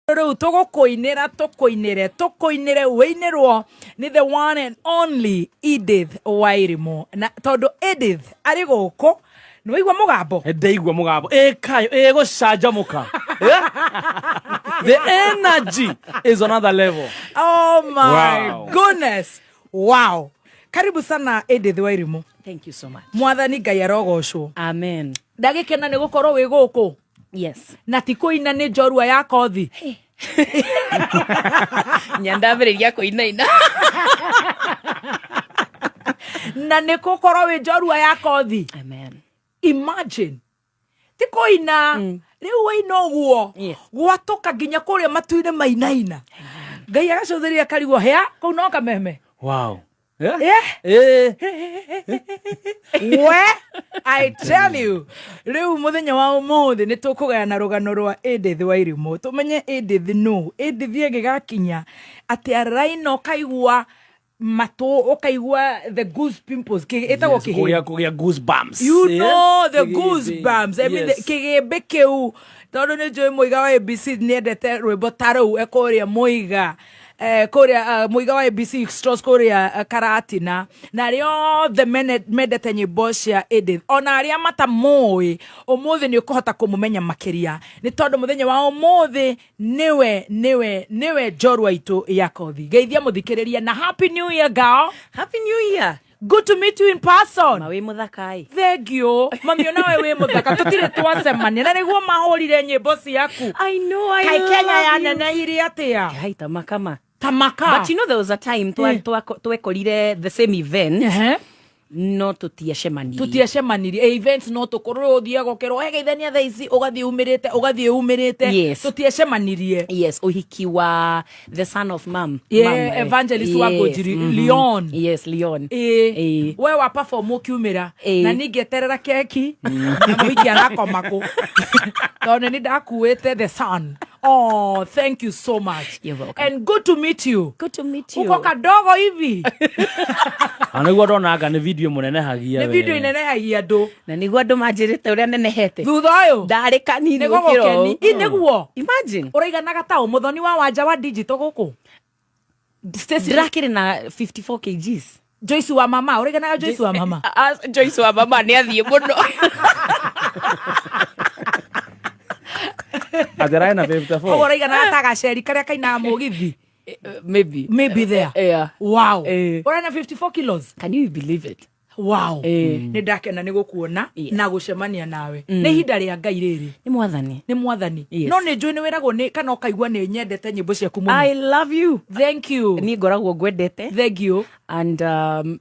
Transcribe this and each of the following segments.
Riu tukoinire weinirwo ni the one and only Edith Wairimu na tondu Edith ari guku ni waigwa mugambo ndaigwa mugambo kayo gucanjamuka the energy is another level. Oh my goodness, wow. Karibu sana Edith Wairimu. Thank you so much. Mwathani Ngai arogocwo. Amen. Ndagikena ni gukorwo wi guku. Yes. Na tikuina ni njorua ya kothi. Nyandambiriria kuinaina. Na ni gukorwo wi njorua ya kothi. Amen. Imagine. Tikuina. Riu waino guo. Yes. Gwatoka nginya kuria matuine mainaina. Ngai agacotheria karigwo hea kau no kameme. Wow. Where I tell you, riu muthenya wa umuthi ni tukugayana rugano rwa Edith Wairimu. Tumenye Edith no. Edith egigakinya ati araino kaigwa matu okaigwa the goose pimples etagwo kugia goosebumps. You know the goosebumps. I mean kigembe kiu tondu ni joy muiga wa ABC ni endete rwimbo tarau ekoria muiga korea muiga wa ABC Strauss korea karatina na rio the mendete nyimbo cia Edith ona aria matamoi umuthi ni ukuhota kumumenya makiria ni tondu muthenya wa umuthi niwe jorwa itu ya kothi geithia muthikiriria na happy new year girl. Happy New Year. Good to meet you in person. Mawe muthakai. Thank you. Mami nawe we muthaka tutire twacemania na niguo mahurire nyimbo ciaku. I know. Kai Kenya ya nene iri atia. Hai tamakama. Tamaka. But you know there was a time twekorire the same event. No tutiacemanirie events no tukorwo thiago kero hegeithania thaa ici ugathie umirite yes. Tutiacemanirie. Yes, uhiki wa the son of mom. Yeah, Evangelist wa Gojiri Leon. Yes, Leon. We wa perform ukiumira na ningeterera keki na mwiki arakomako tondu ni ndakuite the son. Oh, thank you so much. You're welcome. And good to meet you. Good to meet you. Uko kadogo hivi. Anagwa ndona ni video munene hagia we. Ni video inene hagia ndo. Na niguo andu manjirite uria nenehete. Thutha uyu. Ndari kanini niguo gukeni. Niguo. Imagine. Uraiganaga ta umuthoni wa wanja wa digital guku. Ndrakire na 54 kgs. Joyce wa mama, uraiganaga Joyce wa mama. Joyce wa mama ni athie muno. Adera na 54. Uraiganaga ta gaceri karia kaina mugithi. Maybe there. Yeah. Wow. Urana 54 kilos. Can you believe it? Wow. Ni ndakena ni gukuona na gucemania nawe. Ni hinda ria Ngai riri. Ni mwathani. Yes. No ni njui ni wiragwo ni kana ukaigwa ni nyendete nyimbo ciaku muno. I love you. Thank you. Ni ngoragwo ngwendete. Thank you. And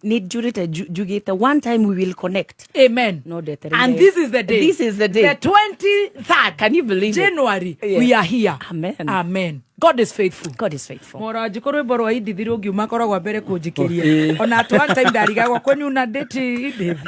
ni njurite jugite one time we will connect. Amen. No deter. And this is the day. The 23rd. Can you believe January. Yes. We are here. Amen. God is faithful. Mora njikoro rwimbo rwa Edith rungiuma koragwa mbere kunjikiria. Ona at one time ndarigagwo kwani una date Edith.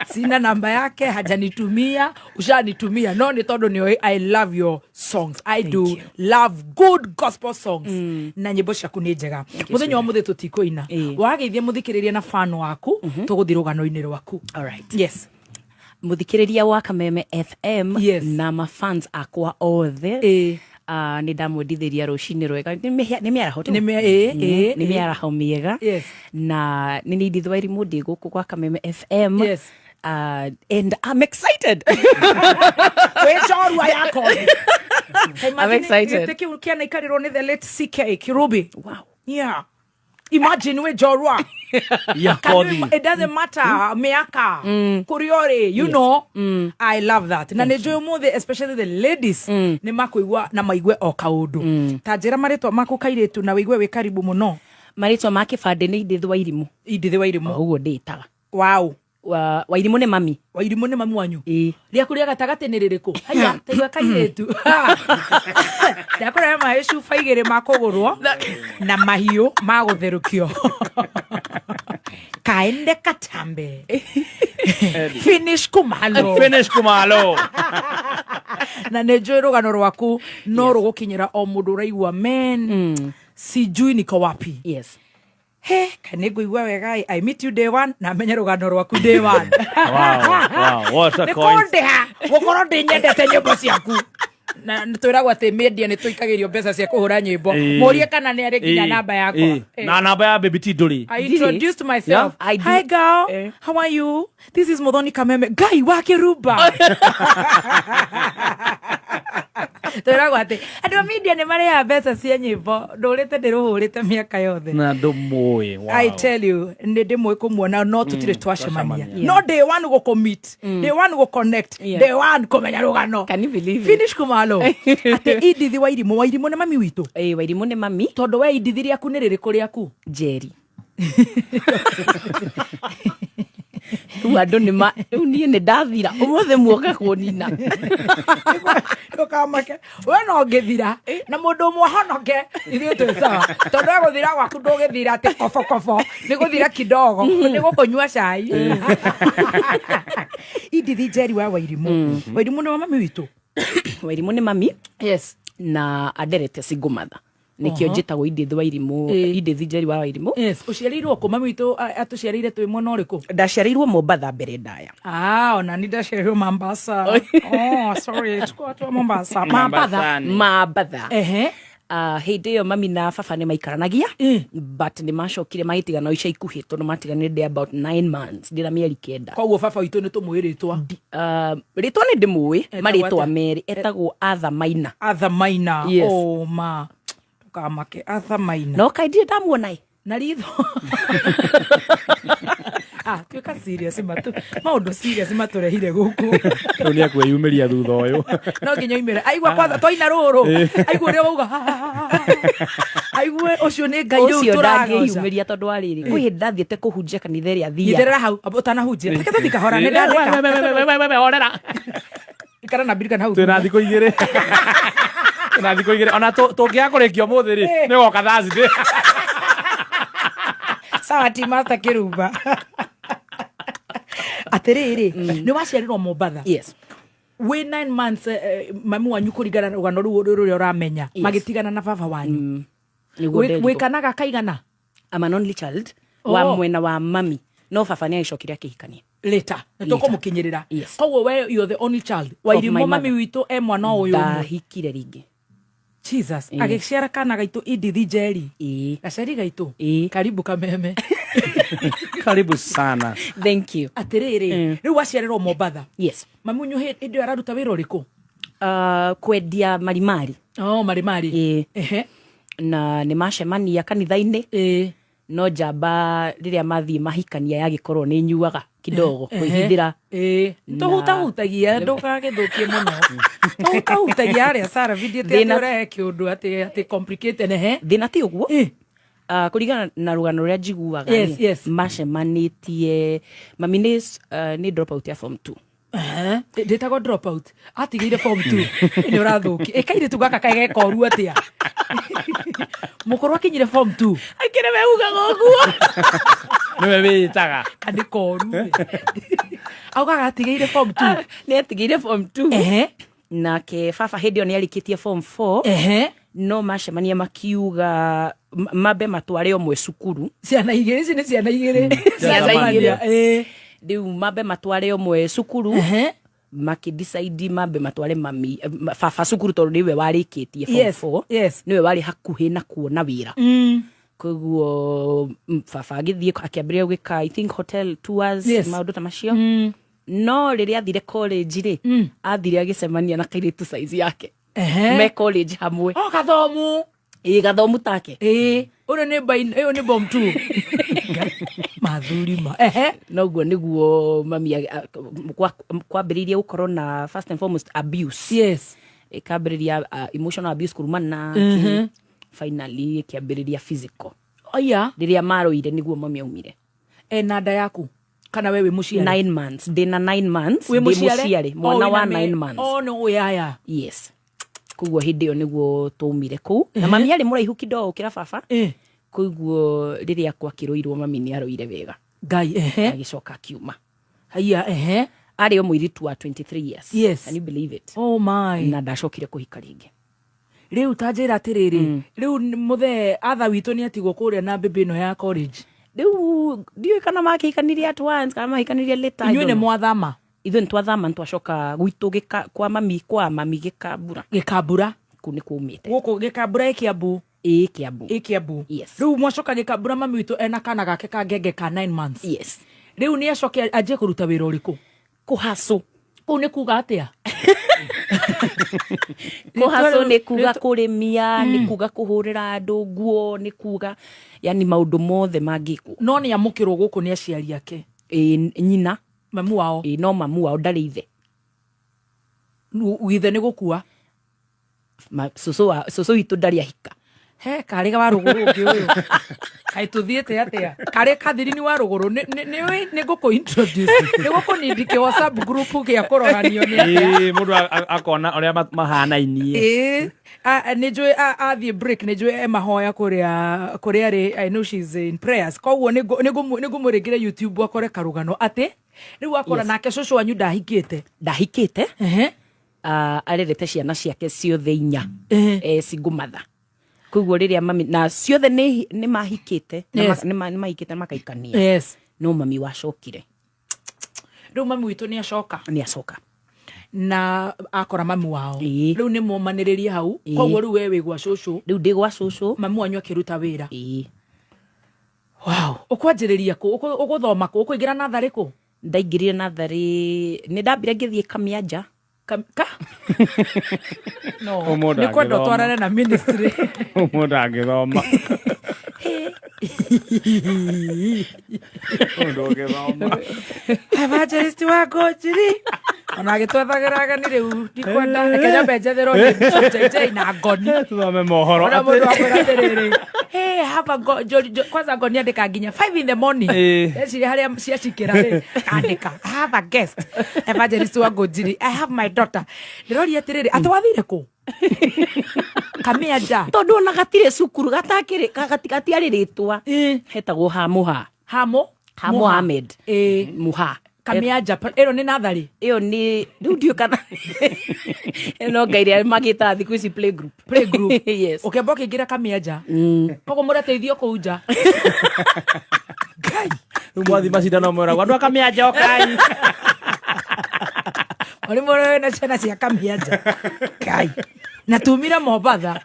Sina namba yake hajanitumia, ushanitumia. No ni tondu ni I love your songs. I do love good gospel songs. Na nyimbo ciaku ni njega. Muthenya wa muthi tutikoina. Wageithia muthikiriria na fan waku tuguthi rugano-ini rwaku. All right. Yes. Muthikiriria wa Kameme FM. Yes. Na ma fans akwa othe. Ni ndamwendithiria rucini rwega ni miaraho miega na ni Edith Wairimu ndi guku kwa Kameme FM. Yes. And I'm excited. I'm excited. Teki ukiana ikarirwo ni the late CK Kirubi. Wow. Yeah. Imagine we jorwa. It doesn't matter miaka kuriore, you know. I love that. Na nejo muthi especially the ladies ni makuigwa na maigwe o kaundu. Tajira maritwa mako kairetu na wigwe we karibu muno. Maritwa make fande ni Edith Wairimu. Uguo nditaga. Wow. Wairimu ni mami. Wairimu ni mami wanyu. Ria kuria gatagate ni ririko. Haya, taigwa kairetu. Ndakora maishu faigere makogorwo na mahiu magutherukio. Kaende katambe. Finish kumalo. Na nejo rugano rwaku no rugukinyira o mundu raigwa men. Sijui niko wapi. Yes. He, kaniguigwa wega I meet you day one na menya rugano rwaku day one. Wow, what a coincidence. Nikondeha, gukoro ndi nyendete nyimbo ciaku. na twiragwo ati media ni tuikagirio mbeca cia kuhura nyimbo murie kana ni ari nginya namba yakwa na namba ya baby T nduri. I introduced myself. Hi girl, how are you? This is Muthoni Kameme, guy wa Kiruba. Twiragwo ati andu media ni mari ya mbeca cia nyimbo ndurite ndiruhurite miaka yothe na ndumuye. I tell you ndi mwe kumuona no tutire twashemania no day one go commit day one go connect day one komenya rugano. Can you believe finish kumalo ate idithi Wairimu ni mami witu Wairimu ni mami tondu we idithi riaku ni ririku riaku Jerry andu nima nie ni ndathira umothe muoka kunina ndukamake we no ngithira na mundu umwe honoke ithuĩ twĩ sawa tondu we guthira gwaku ndũgĩthira ati kobo ni guthira kidogo ni gukunyua cai idithi Jerry wa Wairimu Wairimu ni mami witu Wairimu ni mami yes na aderete single mother nikio njitagwo Idithi Wairimu Idithi Jerry wa Wairimu yes uciarirwo ku mami witu atuciarire twi mwena uriku ndaciarirwo Mombatha mbere ndaya ona ni ndaciarirwo Mombasa sorry tukwa Mombasa Mombatha hindi iyo mami na baba ni maikaranagia but ni macokire mahitigana ica ikuhi tondu matiganire ndi about 9 months ndira mieri 9 koguo baba witu ni tumwiritwa ritwa ni ndimui maritwa meri etagwo Arthur Maina ma tukamake Arthur Maina no kaidie ndamuonai na ritho tuika serious maundu serious maturehire guku ni akweyumiria thutha uyu no nginya imire aigua kwanza twaina ruru aigua ria uga aigua ucio ni ngai yu turagiyumiria tondu ariri kwi ndathiete kuhunjia kanitha ria thia itherera hau utanahunjia reke tuthika hora ni ndandika orera ikara na birika hau twina thiko igire na thiko igire ona tungiakurikio muthi ri ni goka Thursday sawa ti master Kiruba atiriri ni waciarirwo Mombatha yes we 9 months mami wanyu kurigana rugano ruria uramenya magitigana na baba wanyu wikanaga kaigana I'm an only child wa mwena wa mami no baba ni aicokire akihikania later tukumukinyirira koguo we you're the only child Wairimu mami witu mwana uyu ndahikire ringi Jesus agiciara kana gaitu Idithi Jerry gacari gaitu karibu Kameme karibu sana thank you atiriri riu waciarirwo Mombatha yes mami unyu hindi araruta wira uriku kwendia marimari marimari na ni macemania kanitha-ini no jamba riria mathie mahikania yagikorwo ni nyuaga kidogo kuhithira tuhutagia ndukagithukie muno tuhutagia aria Sarah video te ore kiundu ati complicated thina ti uguo kurigana na rugano ruria njiguaga macemanitie mami ni drop out ya form 2 ndetago drop out atigire form 2 ni urathuki ekaire tugaka kaige koru atia mukuru akinyire form 2 akire meuga goguo niwe witaga kandi koru augaga atigire form 2 ni atigire form 2 na ke baba hindi ni alikitie form 4 no macemania makiuga mabe matware omwe cukuru ciana igiri ni ciana igiri riu mabe matware omwe cukuru makidecide mabe matware mami baba cukuru tondu niwe warikitie form 4 niwe wari hakuhi na kuona wira koguo baba agithie akiambiria gwika I think hotel tours maundu ta macio no riria athire college ri athire agicemania na kairitu size yake me college hamwe gathomu gathomu take uri ni bain ni bomb 2 mathurima noguo niguo mami kwambiriria gukorwo na first and foremost abuse ikambiriria emotional abuse kurumana finally ikiambiriria physical riria maroire niguo mami aumire na nda yaku kana wewe muciari 9 months ndina 9 months we muciari mwana wa 9 months no yaya yes kuguo hindi yo niguo tumire ku na mami ari muraihu kidogo kira baba kuguo riria kwakiruirwo mami ni aroire wega ngai agicoka kiuma haya ari o muiritu wa 23 years can you believe it oh my na ndacokire kuhika ringi riu tanjira atiriri riu muthe atha witu ni atigwo kuria na bibi no ya college riu dio kana makikaniria at once kana makikaniria later inyuĩ nĩ mwathama ithu ntwathama ntwacoka gwitu kwa mami Gikambura kuni kumite guku Gikambura Kiambu Kiambu yes riu mwacoka Gikambura mami witu ena kana gake ka ngenge ka 9 months yes riu ni acoke aje kuruta wira uriku kuhaso ku ni kuga atia kuhaso ni kuga kurimia ni kuga kuhurira andu nguo ni kuga yani maundu mothe mangiku no ni amukirwo guku ni aciari yake nyina mamu wao no mamu wao ndari ithe withe ni gukua susu itu ndari ahika he kari ga waruguru ngi uyu kai tuthiete atia kari kathirini waruguru ni guku introduce ni guku nindike WhatsApp group kia kororanio ni mundu akona uria mahanainie ni njui athie break ni njui mahoya kuria ri I know she's in prayers koguo ni ngumuringire YouTube akore karugano ati riu akora nake cucu wanyu ndahikite arerete ciana ciake ciothe 4 singumatha kuguo riria mami na ciothe ni mahikite ni mahikite makaikania yes no mami wacokire riu mami witu ni acoka na akora mami wao riu ni momaniririe hau koguo riu wewe gwa cucu riu ndi gwa cucu mami wanyu akiruta wira wow ukwanjiriria ku uguthoma ku ukuingira nathari ku ndaingirire nathari ni ndambire ngithie Kamianja no ni kwenda twarane na ministry mundu angithoma mundu angithoma evangelist wa Ngojiri ona agitwethagiraga ni riu ndikwenda Kenya benjethero ni na ngoni tuthome mohoro ona mundu akwiratiriri have a kwanza ngoni andika nginya 5 in the morning eci haria ciacikira ri andika have a guest evangelist wa Ngojiri I have my daughter ndirori atiriri atwathire ku Kamianja tondu ona gatire cukuru gatiari ritwa hetagwo Hamo Ahmed Muha Kamianja ero ni nathari iyo ni ndio kana eno ngairia magita thiku ici playgroup yes okay boke ngira Kamianja kogo murateithio kuunja kai mwathi macindano mwera andu Kamianja okai ori moro na ciana cia Kamianja kai na tumira Mombatha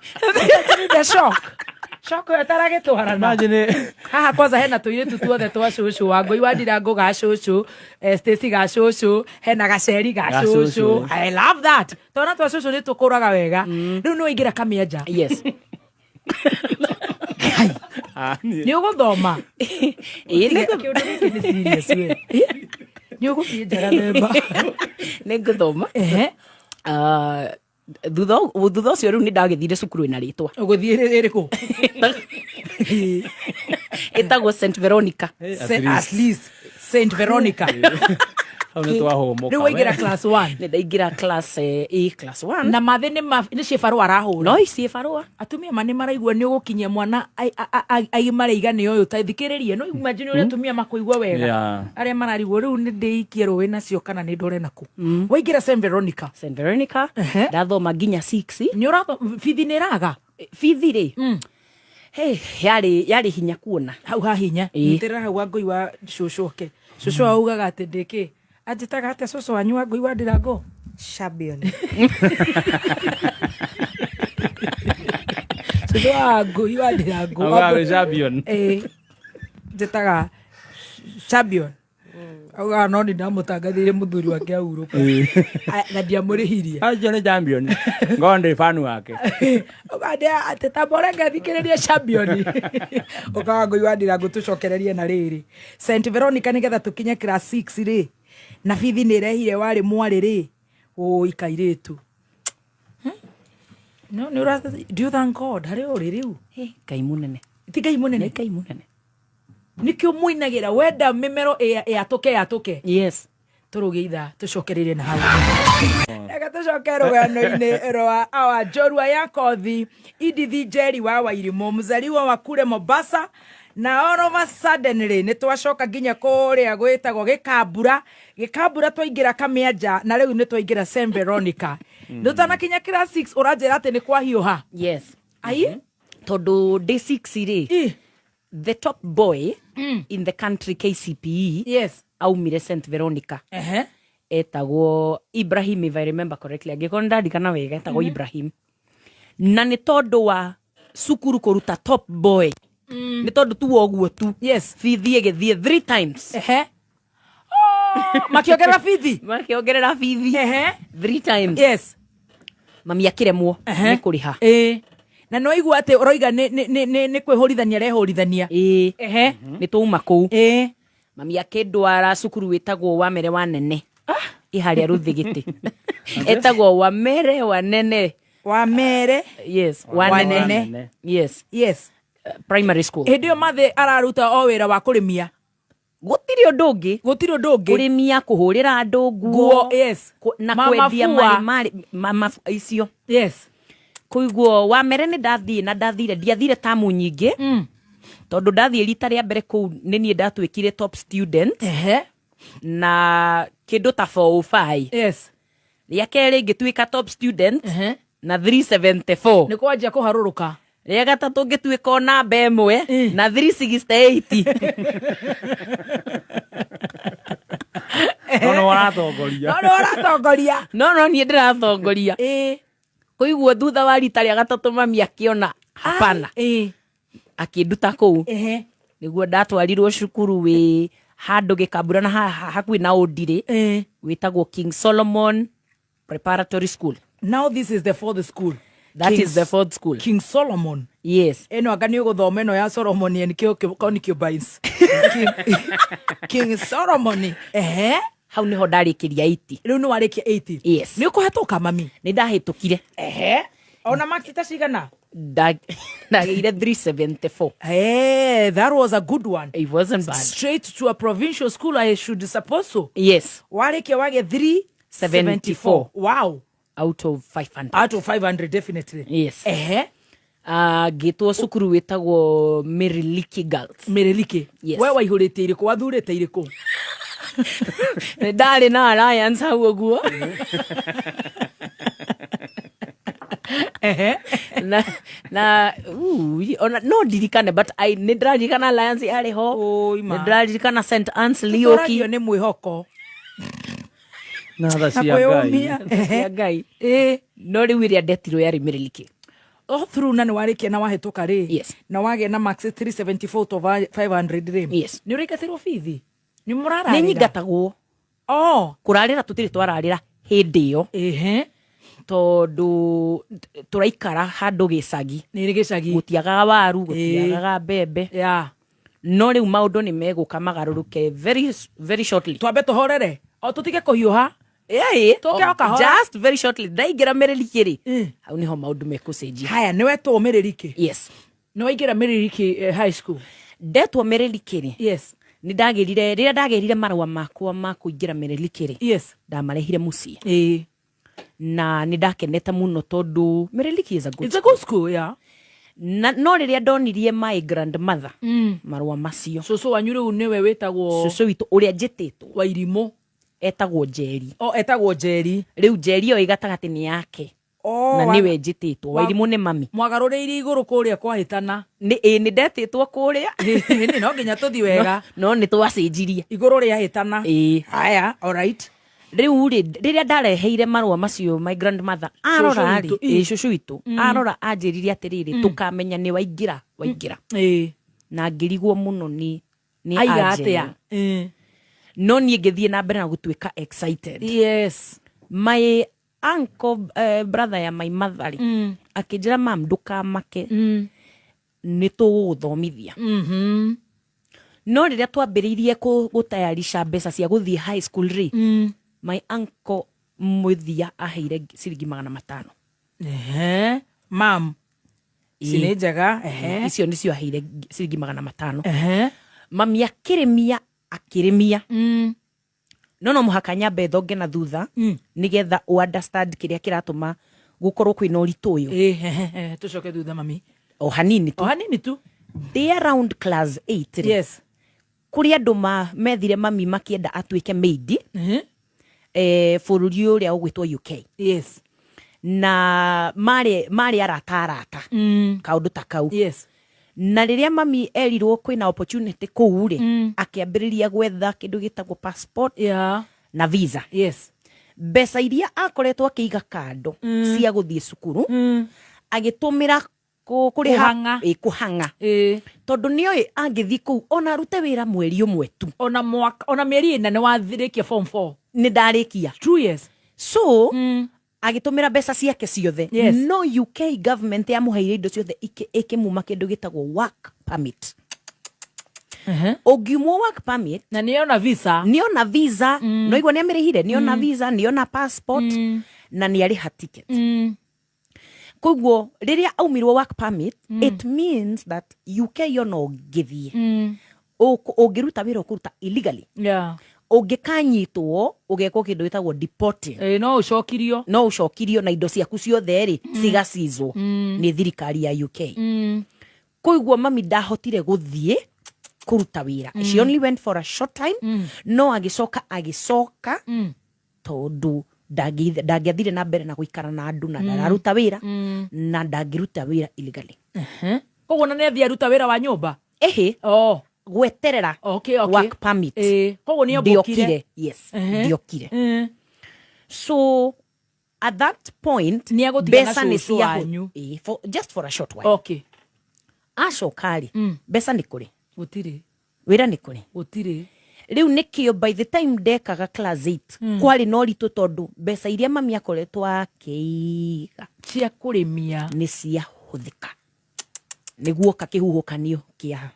the shock yataragitwarana imagine haha kwanza hena tuiretu tuothe twa cucu Wangui wa Ndirango ga cucu Stacy ga cucu hena Gaceri ga cucu I love that tona twa cucu ni tukuraga wega riu no ingira Kamianja yes ni uguthoma ni serious we ni uguthie njara themba ni nguthoma thutha ucio riu ni ndagithire cukuru ina ritwa uguthie iriku itagwo St Veronica at least St Veronica riu waingira class 1 ni ndaingira class class 1 na mathe ni cibarua arahura no cibarua atumia mani maraigua ni ugukinyia mwana ai mareigane uyu taithikiririe no imagine uri atumia makuigua wega aria mararigwo riu ni ndiikie ruwi nacio kana ni ndore naku waingira St Veronica ndathoma nginya 6 ni urathoma fithi ni raga fithi ri yari hinya kuona hau ha hinya nitira hau Wangui wa cucuke cucu augaga ati ndiki ajitaga ate cucu wanyu Wangui wa Ndirango champion cucu Wangui wa Ndirango augaga champion jitaga champion augaga no ni ndamutangathire muthuri wake ahuruka na ndiamurihirie aje ni champion ngonde fanu wake ugadia ati taborenga thikiririe champion ukaga Wangui wa Ndirango tucokererie na riri St Veronica nigetha tukinye class 6 ri na fithi ni rehire wari mwari ri ikairitu no ni ura do you thank God hari uri riu Ngai munene ti Ngai munene nikio muinagira wenda mimero yatuke yes turuge itha tucokereire na hau ega tucokere rugano-ini rwa awa njorua ya kothi Idithi Njeri wa Wairimu muzaliwa wa kule Mombasa na all of a sudden ni twacoka nginya kuria gwitagwo Gikambura twaingira Kamianja na riu ni twaingira St Veronica ndutana kinya class 6 uranjira ati ni kwa hiuha yes ai tondu day 6 ri the top boy in the country KCPE yes aumire St Veronica etagwo Ibrahim, if I remember correctly, angĩkorwo ndarikana wega etagwo Ibrahim, na nĩ tondũ wa cukuru kũruta top boy, nĩ tondũ tu woguo tu, yes, bithi ĩgĩthiĩ 3 times, makĩongerera bithi, 3 times, yes, mami akĩremwo nĩ kũrĩha. Na no igua atĩ ũroiga nĩ kwĩhũrithania rehũrithania. Nĩ tũuma kũu. Mami akĩndwara cukuru wĩtagwo Wamere Wanene. Iharĩa Rũthigiti. Etagwo Wamere Wanene. Wamere? Yes, Wanene. Yes. Yes. Primary school. Hĩndĩ ĩyo mathe araruta o wĩra wa kũrĩmia. Gũtirĩ ũndũ ũngĩ. Kũrĩmia, kũhũrĩra andũ nguo. Yes. Na kwendia mari icio. Yes. Kuiguo Wamere nĩ ndiathire tamu nyingĩ. Tondũ ndathiĩ rita rĩa mbere kũu nĩ niĩ ndatwĩkire top student. Na kĩndũ ta 405. Yes. Rĩa kerĩ ngĩtuĩka top student. Na 374. Nĩ kwanjia kũharũrũka. Rĩa gatatũ ngĩtuĩka o namba ĩmwe na 368. No waratongoria. No niĩ ndĩratongoria. Kuiguo thutha wa rita rĩa gatatũ mami akĩona hapana. Akĩnduta kũu. Nĩguo ndatwarirwo cukuru wĩ handũ gĩkambura na hakuhĩ na Ũndirĩ. Wĩtagwo King Solomon Preparatory School. Now this is the fourth school. That is the fourth school. King Solomon. Yes. Eno anga nĩ ũgũthoma ĩno ya Solomon and concubines. King Solomon. Hau niho ndarĩkĩria 80. Rĩu nĩ warĩkia 80. Yes. Nĩ ũkũhetũka mami? Nĩ ndahĩtũkire. Ona marks ta cigana? Ndagĩire 374. That was a good one. It wasn't bad. Straight to a provincial school, I should suppose so. Yes. Warĩkia wage 374. Wow. Out of 500. Out of 500, definitely. Yes. Ngĩtwo cukuru wĩtagwo Meriliki Girls. Meriliki? Yes. We waihũrĩte irĩkũ, wathurĩte irĩkũ? Ndarĩ na alliance hau ũguo. No ndirikane, but nĩ ndirikana alliance yarĩ ho. Nĩ ndirikana St. Anne's Lioki. Nĩ mwĩhoko. Na tha cia Ngai. No rĩu ĩrĩa ndetirwo yarĩ Meriliki. Through na nĩ warĩkia na wahĩtũka rĩ. Yes. Na wagĩa na marks 374 to 500 rĩ. Yes. Nĩ ũrĩkatirwo bithi? Nĩ mũrararĩra? Nĩ nyingatagwo. Kũrarĩra tũtirĩ twararĩra hĩndĩ ĩyo. Tondũ tũraikara handũ gĩcagi. Nĩ gĩcagi. Gũtiagaga waru, gũtiagaga mbembe. No rĩu maũndũ nĩ megũka magarũrũke very shortly. Twambe tũhorere. Tũtige kũhiũha. Just very shortly. Ndaingĩra Meriliki rĩ. Hau niho maũndũ mekũcenjia. Haya, nĩ wetwo Meriliki? Yes. Nĩ waingĩra Meriliki high school? Ndetwo Meriliki rĩ. Yes. Rĩrĩa ndagerire marũa makwa ma kũingĩra Meriliki rĩ. Yes. Ndamarehire mũciĩ. Na nĩ ndakenete mũno tondũ Meriliki is a good school. It's a good school, yeah. No rĩrĩa ndonirie my grandmother marũa macio. Cũcũ wanyu rĩu nĩwe wĩtagwo? Cũcũ witũ ũrĩa njĩtĩtwo. Wairimũ. Etagwo Njeri. Etagwo Njeri. Rĩu Njeri ĩyo ĩgatagatĩ nĩ yake. Na niwe njĩtĩtwo. Wairimũ nĩ mami. Mwagarũrĩire igũrũ kũrĩa kwahĩtana. Nĩ ndetĩtwo kũrĩa. No nginya tũthi wega. No nĩ twacenjirie. Igũrũ rĩahĩtana. Haya, all right. Rĩu rĩrĩa ndareheire marũa macio my grandmother arora rĩ. Cũcũ witũ. Arora anjĩrire atĩrĩrĩ tũkamenya nĩ waingĩra. Na ngĩrigwo mũno nĩ aiga atĩa. No niĩ ngĩthiĩ na mbere na gũtuĩka excited. Yes. My uncle, brother ya my mother akĩnjĩra mam ndũkamake. Nĩ tũgũgũthomithia. No rĩrĩa twambĩrĩirie gũtayarisha mbeca cia gũthiĩ high school rĩ. My uncle mũthia aheire ciringi 500. Mam. Cinĩ njega. Icio nĩcio aheire ciringi 500. Mami akĩrĩmia. No mũhaka nyambe thonge na thutha nĩgetha understand kĩrĩa kĩratũma gũkorwo kwĩna ũritũ ũyũ. Tũcoke thutha mami. O hanini tu. They around class 8. Yes. Kũrĩ andũ methire mami makĩenda atuĩke maid. Bũrũri ũrĩa ũgwĩtwo UK. Yes. Na marĩ arata. Kaũndũ ta kau. Yes. Na rĩrĩa mami erirwo kwĩna opportunity kũu rĩ, akĩambĩrĩria gwetha kĩndũ gĩtagwo passport. na visa. Yes. Mbeca iria akoretwo akiiga kando cia guthie cukuru agitumira kuhanga tondu nioy angithi ku ona rute wira mweri umwe tu ona mieri ina ne wathirikia form 4 ni ndarikia. True, yes. So agitumira mbeca ciake ciothe. Yes. No UK government yamuheire indo ciothe ikimuma kindu gitagwo work permit. Ogiumwo work permit na niona visa no igwa ni amirihire niona visa niona passport na ni ariha ticket. Kugwo riria aumirwo work permit it means that UK yono githie ogiruta wira okuruta illegally. Yeah. Ungikanyitwo ugekwo kindu gitagwo deporting. No ucokirio na indo ciaku ciothe ri cigacizwo ni thirikari ya UK. Kugwo mami ndahotire guthie kuruta wira. She only went for a short time. No agicoka tondu ndagiathire na mbere na guikara na andu na ndaruta wira na ndagiruta wira illegally. Kogwo na ne aruta wira wa nyumba gweterera work permit. Kogwo ni obokire. Yes, ndiokire. So at that point besa ni cia just for a short while. Okay. Acokari besa ni kuri gutire wira ni kuri gutire. Riu nikio by the time ndekaga class 8 kwari no ritu tondu besa iria mami akoretwo akiiga cia kurimia ni cia huthika niguo kakihuhukanio kia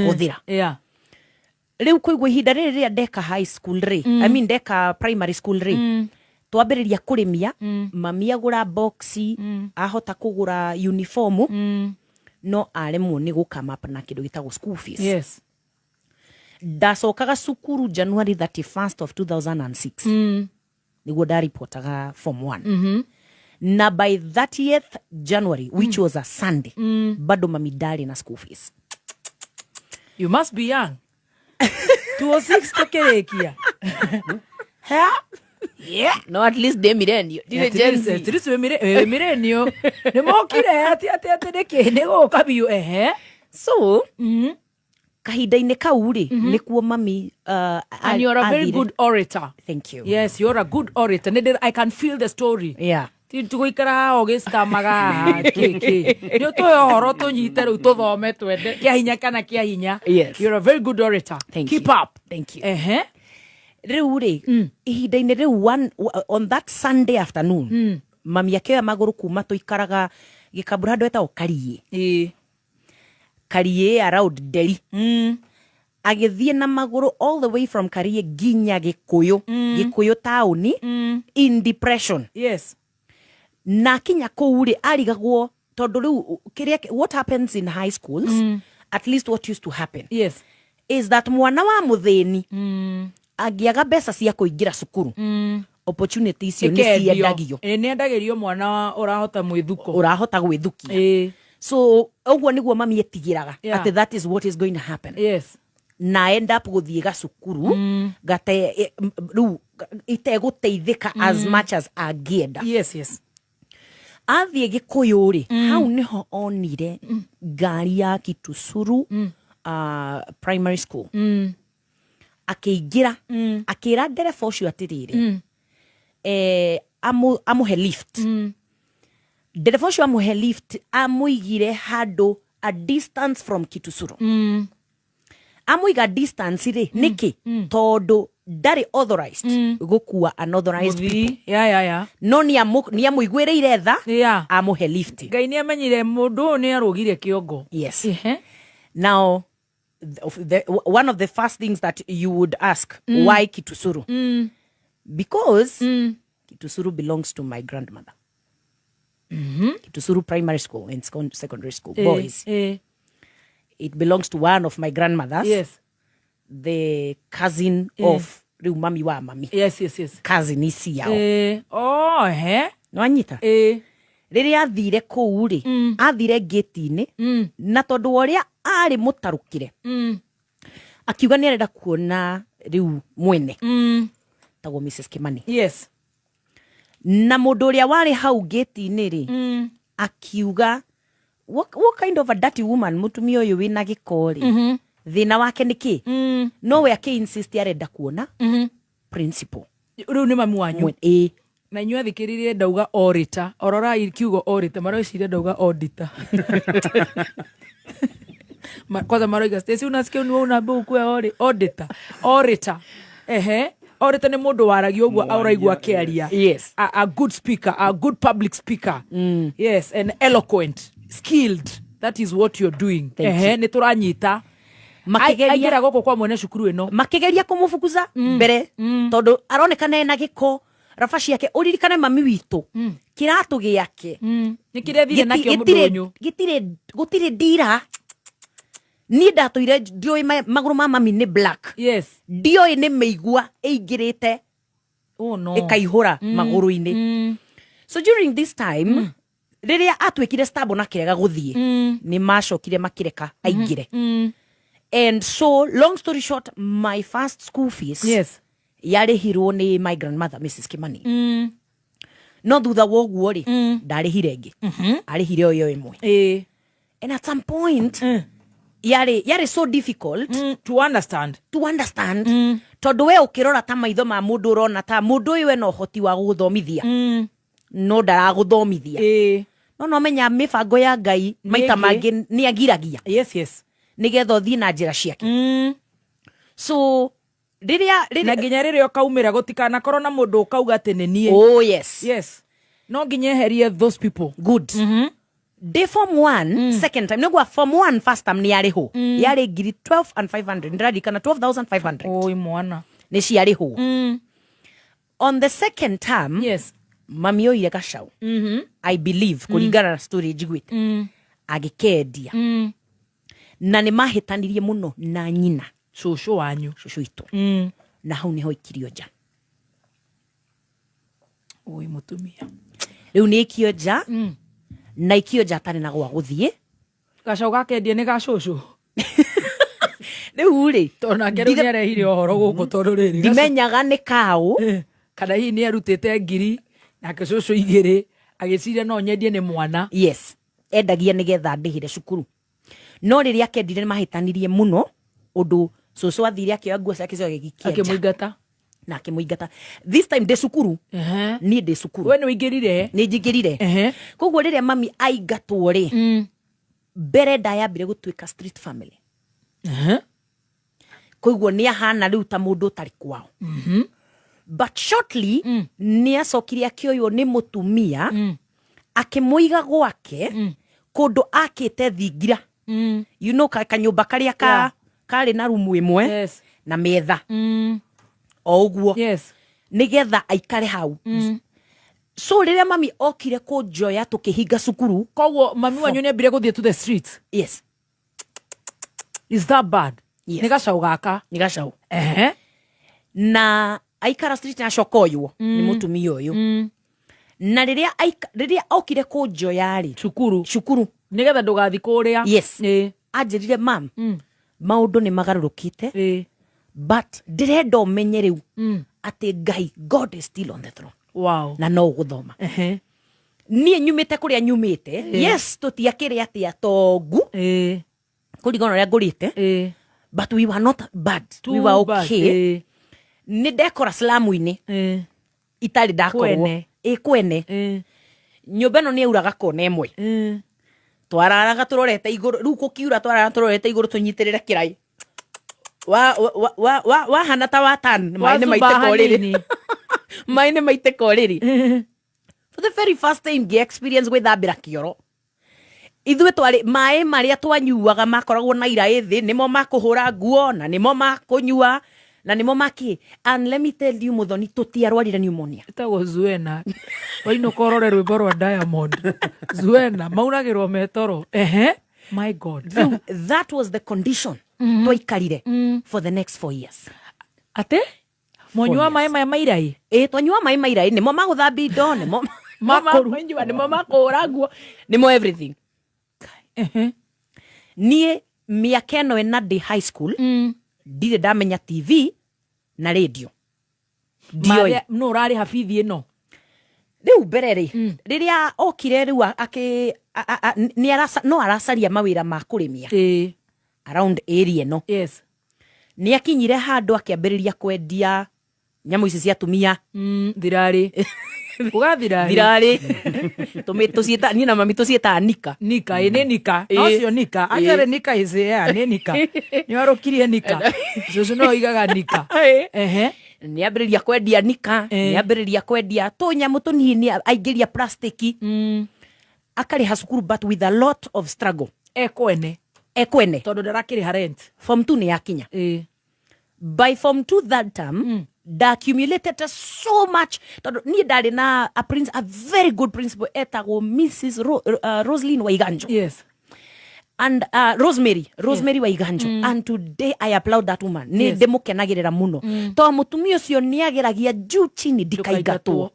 huthira. Yeah. Riu kuigwa ihinda riria ndeka high school ri I mean ndeka primary school ri twambiriria kurimia mami agura boxi ahota kugura uniform no aremwo ni gukamapa na kindu gitagwo school fees. Yes. Ndacokaga cukuru January 31st of 2006 niguo ndaripotaga form 1 na by 30th January which was a Sunday bado mami ndari na school fees. You must be young. 206 tokerekia. Yeah, no, at least de milenio. Milenio. Ne mokire ati deke ne go kabiu So, kahinda-ini kau ri nikuo mami and you're a very good orator. Thank you. Yes, you're a good orator. I can feel the story. Yeah. Tuguikara ogistamaga kiki. Ndio to horo to nyite ru to thome twende. Kia hinya kana kia hinya. Yes. You're a very good orator. Keep up. Thank you. Riu ri ihinda-ini riu on that Sunday afternoon mami akioya maguru kuma tuikaraga gikabura handu etagwo Karie around Delhi. Agithie na maguru all the way from Karie ginya Gikuyu town in depression. Yes. Na kinya kuu ri arigagwo tondu riu what happens in high schools at least what used to happen is that mwana wa muthini agiaga mbeca cia kuingira cukuru opportunities ni ciendagio ni endagirio mwana urahota gwithukia. So ogwo niguo mami etigiraga at that is what is going to happen. Yes. Na end up guthie gacukuru gate ru iteguteithika as much as agienda. Yes. Athie Gikuyu ri hau niho onire ngari ya Kitusuru primary school. Akiingira akira ndereba ucio atiriri amuhe lift. Ndereba ucio amuhe lift amuigire handu a distance from Kitusuru. Amuiga distance ri niki tondu ndari authorized gukua unauthorized people. Yeah. No ni amuigwireire tha amuhe lift. Ngai ni amenyire mundu ni arugire kiongo. Yes. Now one of the first things that you would ask, why Kitusuru? Because Kitusuru belongs to my grandmother. Kitusuru primary school and secondary school boys. It belongs to one of my grandmothers. Yes. The cousin of riu mami wa mami. Yes. Cousin isi yao. No anyita. Riria athire kuu ri athire gate-ini na tondu oria ari mutarukire akiuga ni arenda kuona riu mwene tagwo Mrs. Kimani. Yes. Na mundu uria wari hau gate-ini ri akiuga what kind of a dirty woman mutumia uyu wina gikori thina wake niki no we aki insist arenda kuona principal. Riu ni mami wanyu na inyuĩ thikĩrĩrie ndauga orator ororai kiugo orator marociria ndauga auditor kwanza maroiga Stacy unasikia ni wewe unaambia ukue auditor orator ni mundu waragia uguo auraigua akiaria. Yes, a good speaker, a good public speaker. Yes, and eloquent, skilled. That is what you're doing. Ni turanyita makigeria goko kwa mwene cukuru ino makigeria kumufukuza mbere tondu aronekana ena giko rafashi yake uririkane mami witu kiratu giake nikirethire nakio mudonyo gutire ndira ni ndatuire ndioi maguru ma mami ni black. Yes, ndioi ni meigua eigirite ikaihura maguru-ini. So during this time riria atwikire stable na kirega guthie ni macokire makireka aingire. And so long story short, my first school fees yarihirwo ni my grandmother Mrs. Kimani. No thutha woguo ri ndarihire ingi arihire oyo imwe. And at some point yari so difficult to understand tondu we ukirora ta maitho ma mundu urona ta mundu uyu ena uhoti wa guthomithia no ndaraguthomithia no menya mibango ya Ngai maita mangi ni agiragia nigetha uthii na njira ciake. So riria na nginya riria ukaumira gutikana korwo na mundu ukauga ati ni nie. Yes no nginya eherie those people. Good. Day form 1 second time nigwa form 1 first time ni yariho yari ngiri 12,500 ndirarikana 12,500 oi mwana ni ciariho. On the second term mami oire gacau I believe kuringana na story njiguite agikendia na ni mahitanirie muno na nyina shushu wanyu shushu itu na hau niho ikirio nja. Oi mutumia riu ni ikio nja na ikio nja tari na gwa guthie gacau gakendia ni gacushu riu ri tona ngeru ni arehire ohoro guku tondu riri ndimenyaga ni kau kana hi ni arutite ngiri na gacushu igiri agiciria no nyendie ni mwana. Yes, endagia nigetha ndihire cukuru no riria kendire mahitanirie muno undu cucu athire akioya nguo ciake ciothe gikia akimuingata na akimuingata. This time de cukuru ni de cukuru we ni uingirire ni njingirire koguo riria mami aingatwo ri mbere ndayambire gutwika street family koguo ni ahana riu ta mundu utari kwao. But shortly ni acokire akioyo ni mutumia akimuiga gwake kundu akite thingira you know kanyumba karia kari na rumu imwe na metha o uguo nigetha aikare hau. So riria mami okire kunjoya tukihinga cukuru koguo mami wanyu ni ambire guthie to the streets. Yes, is that bad? Ni gacau gaka ni gacau na aikara street na shokoywo ni mutumia uyu na riria okire kunjoya ri cukuru nigetha ndugathi kuria. Yes, anjirire mam maundu ni magarurukite but ndirenda umenye riu ati Ngai God is still on the throne. Wow. Na no guthoma nie nyumite kuria nyumite yes tutiakire atia tongu kurigona uria ngurite but we were not bad. We were okay. Ni ndekora slamu-ini itari ndakorwo kwene nyumba ino ni auraga kona imwe twararaga turorete iguru riu kukiura twararaga turorete iguru tunyitirire kirai wa hana ta watan maine maite koriri for the very first time ge experience gwithambira kioro ithuĩ twari maĩ maria twanyuaga makoragwo na iraĩ thĩ nimo makuhura nguo na nimo makunyua na nimo maki. And let me tell you muthoni tutiarwarire pneumonia itago Zuena waino korore rwimbo rwa Diamond Zuena maunagirwo metoro my God that was the condition twaikarire for the next 4 years. Ate monyua maĩ mairai twanyua maĩ mairai nimo maguthambi indo nimo makunyua nimo makuhura nguo nimo everything. Nie miaka ĩno ĩna ndĩ high school ndire ndamenya TV na radio ndioi no rari hafithi ĩno riu mbere ri riria okire riu ni aracaria mawira ma kurimia around area no. Yes, ni akinyire handu akiambiriria kwendia nyamu ici cia tumia thirari uga thirari tucieta ni na mami tucieta nika ine nika no cio nika agere nika izea ne nika ni warokirie nika cucu no igaga nika ni ambiriria kwendia nika ni ambiriria kwendia tunyamu tunini aingiria plastiki akariha cukuru but with a lot of struggle ekwene tondu ndarakiriha rent form 2 ni yakinya by form 2 that term accumulated so much tondu ni ndari na a very good principal etagwo Mrs. Roslyn Waiganjo. Yes. And Rosemary Waiganjo. And today I applaud that woman. Ni ndimukenagirira muno to mutumia ucio ni ageragia juu chini ndikaigatwo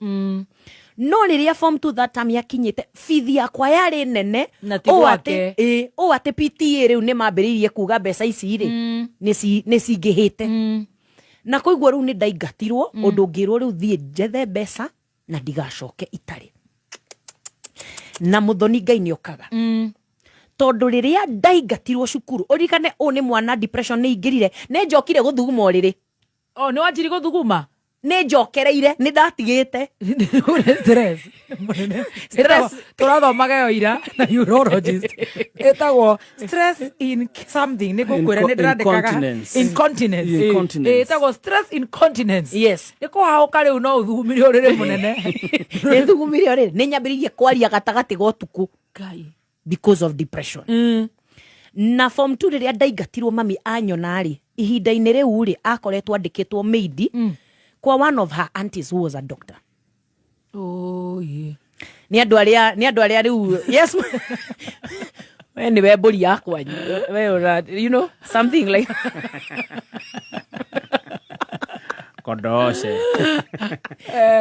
no riria form 2 that time yakinyite fithi yakwa yari nene o ate PTA riu ni mambiririe kuga mbeca ici ri ni cingihite na koiguo riu ni ndaigatirwo undu ngirwo riu thie njethe mbeca na ndigacoke itari na muthoni Ngai ni okaga tondu riria ndaigatirwo cukuru urikane ni mwana depression ni ingirire ne njokire guthuguma uriri ni wanjiri guthuguma ni njokereire ni ndatigite stress turathomaga yo ira na urologist etagwo stress in something ni gukwira ni ndirandikaga incontinence etagwo stress incontinence. Yes, ni ko hauka riu no uthugumire uriri munene ni thugumire uriri ni nyambiririe kwaria gatagati go tuku Ngai because of depression. Na form 2 riria ndaigatirwo mami anyona ri ihinda-ini riu ri akoretwo andikitwo maid kwa one of her aunties who was a doctor. Ni andu aria riu yes we ni we mburi yakwa we you know something like kodoshe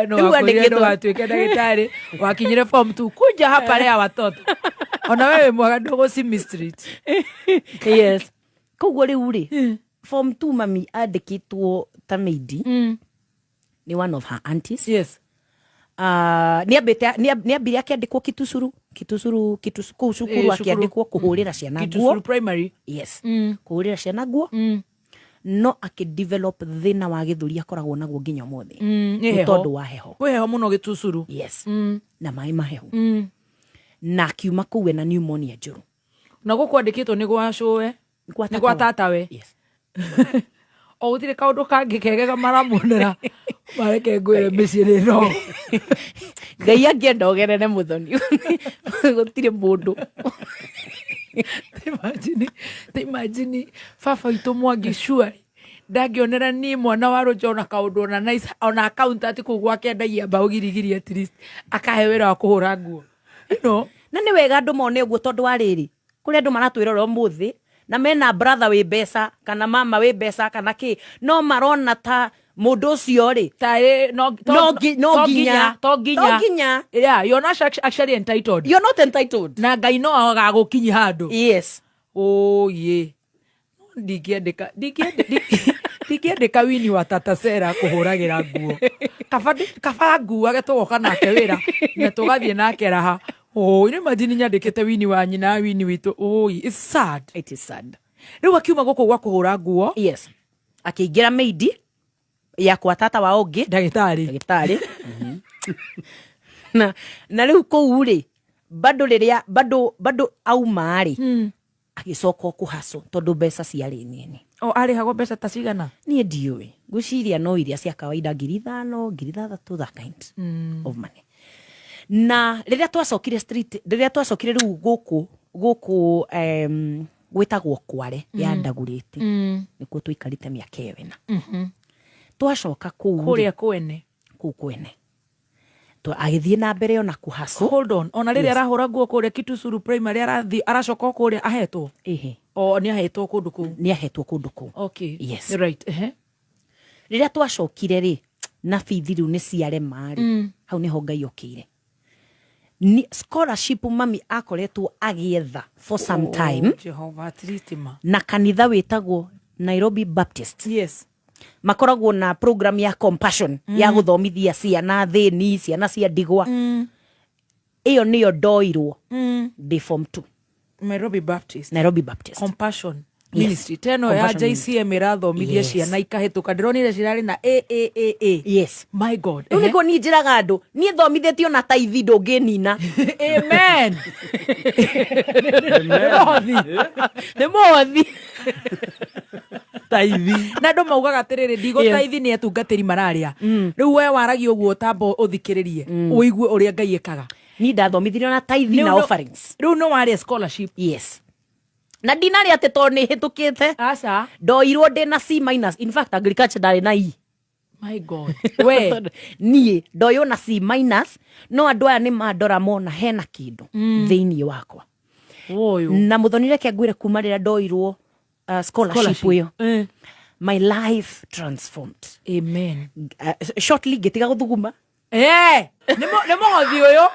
no atuike ndagitari wakinyire form 2 kuja hapa lea watoto ona wewe mwaga ndogo Simi Street. Yes, koguo riu ri form 2 mami andikitwo ta maid ni one of her aunties. Yes. Ni ambire akiandikwo kitusuru kuu cukuru akiandikwo kuhurira ciana nguo Kitusuru primary. Yes. Kuhurira ciana nguo no akidevelop thina wa githuri akoragwo naguo nginya mothe tondu wa heho weho muno Gitusuru. Yes. Na mai mahehu na akiuma kuwe na pneumonia njuru na gukwandikitwo ni gwacũwe ni gwa tatawe. Yes. O gutire kaundu kangi kegega maramuonera mareke ngwire micii ni no Ngai angienda ogerere muthoni gutire mundu imagine baba itu Mwangi Shwari ndangionera ni mwana wa Rujona kaundu na nice ona account ati ku gwake ndagia mbao girigiri at least akahe wira wa kuhura nguo na ni wega andu mone uguo tondu wa riri kuri andu maratwirora umuthi na mena brother we besa kana mama we besa kana ki no marona ta mundu ucio ri no ginya yeah, you're not actually entitled. You're not entitled na Ngai no agagukinyi handu. Yes. Ye ndikiendeka wini wa Tata Sera kuhuragira nguo kaba nguo agetwoka nake wira na tugathie nake raha. Ni majini nyandikite wini wa nyina wini witu. It's sad. It is sad. Riu akiuma guku gwa kuhura nguo. Yes. Akiingira maid ya kwa tata wa ongi ndagitari na riu kou ri bado auma ri agicoka kuhaso tondu mbeca ciari nini. Arihagwo mbeca ta cigana? Nie ndiui guciria no iria cia kawaida 5,000 6,000 that kind of money. Na riria twacokire street riria twacokire riu guku gwitagwo Kware ya Ndaguriti nikuo twikarite miaka iyo ina twacoka kuria kwene to agithie na mbere ona kuhaso. Hold on, ona riria arahura nguo kuria Kitusuru primary aracoka kuria ahetwo ni ahetwo kundu ku ni ahetwo kundu ku. Okay. Yes. Right. Riria twacokire ri na fithi riu ni ciare mari hau niho Ngai okire ni scholarship mami akoretwo agietha for some time. Jehovah at least na kanitha witagwo Nairobi Baptist. Yes. Makoragwo na program ya compassion ya guthomithia ciana thini ciana cia ndigwa iyo niyo ndoirwo de form 2 Nairobi Baptist. Nairobi Baptist compassion. ministry teno ya JCM irathomithia ciana ikahituka ndironire cirari na AAAA. Yes, my god niko ni njiraga andu ni thomithitio na taithi ndunginina. Amen. Nĩ mothi taithi na ndo maugaga atiriri ndigo taithi ni atungatiri mararia riu we waragio guo tambo uthikiririe uigue uria Ngai ekaga. Ni ndathomithirio na taithi na offerings. Riu no wari scholarship. Yes, na dinari ate to ni hitukite aca ndoirwo ndina C-. In fact agriculture ndari na E. My god we nie ndoyo na C-, no andu aya ni mandora mona hena kindu thiini wakwa oyo na muthonire ke ngwire kuma rira ndoirwo scholarship uyo. My life transformed. Amen. Shortly getiga guthuguma. Nemo uyo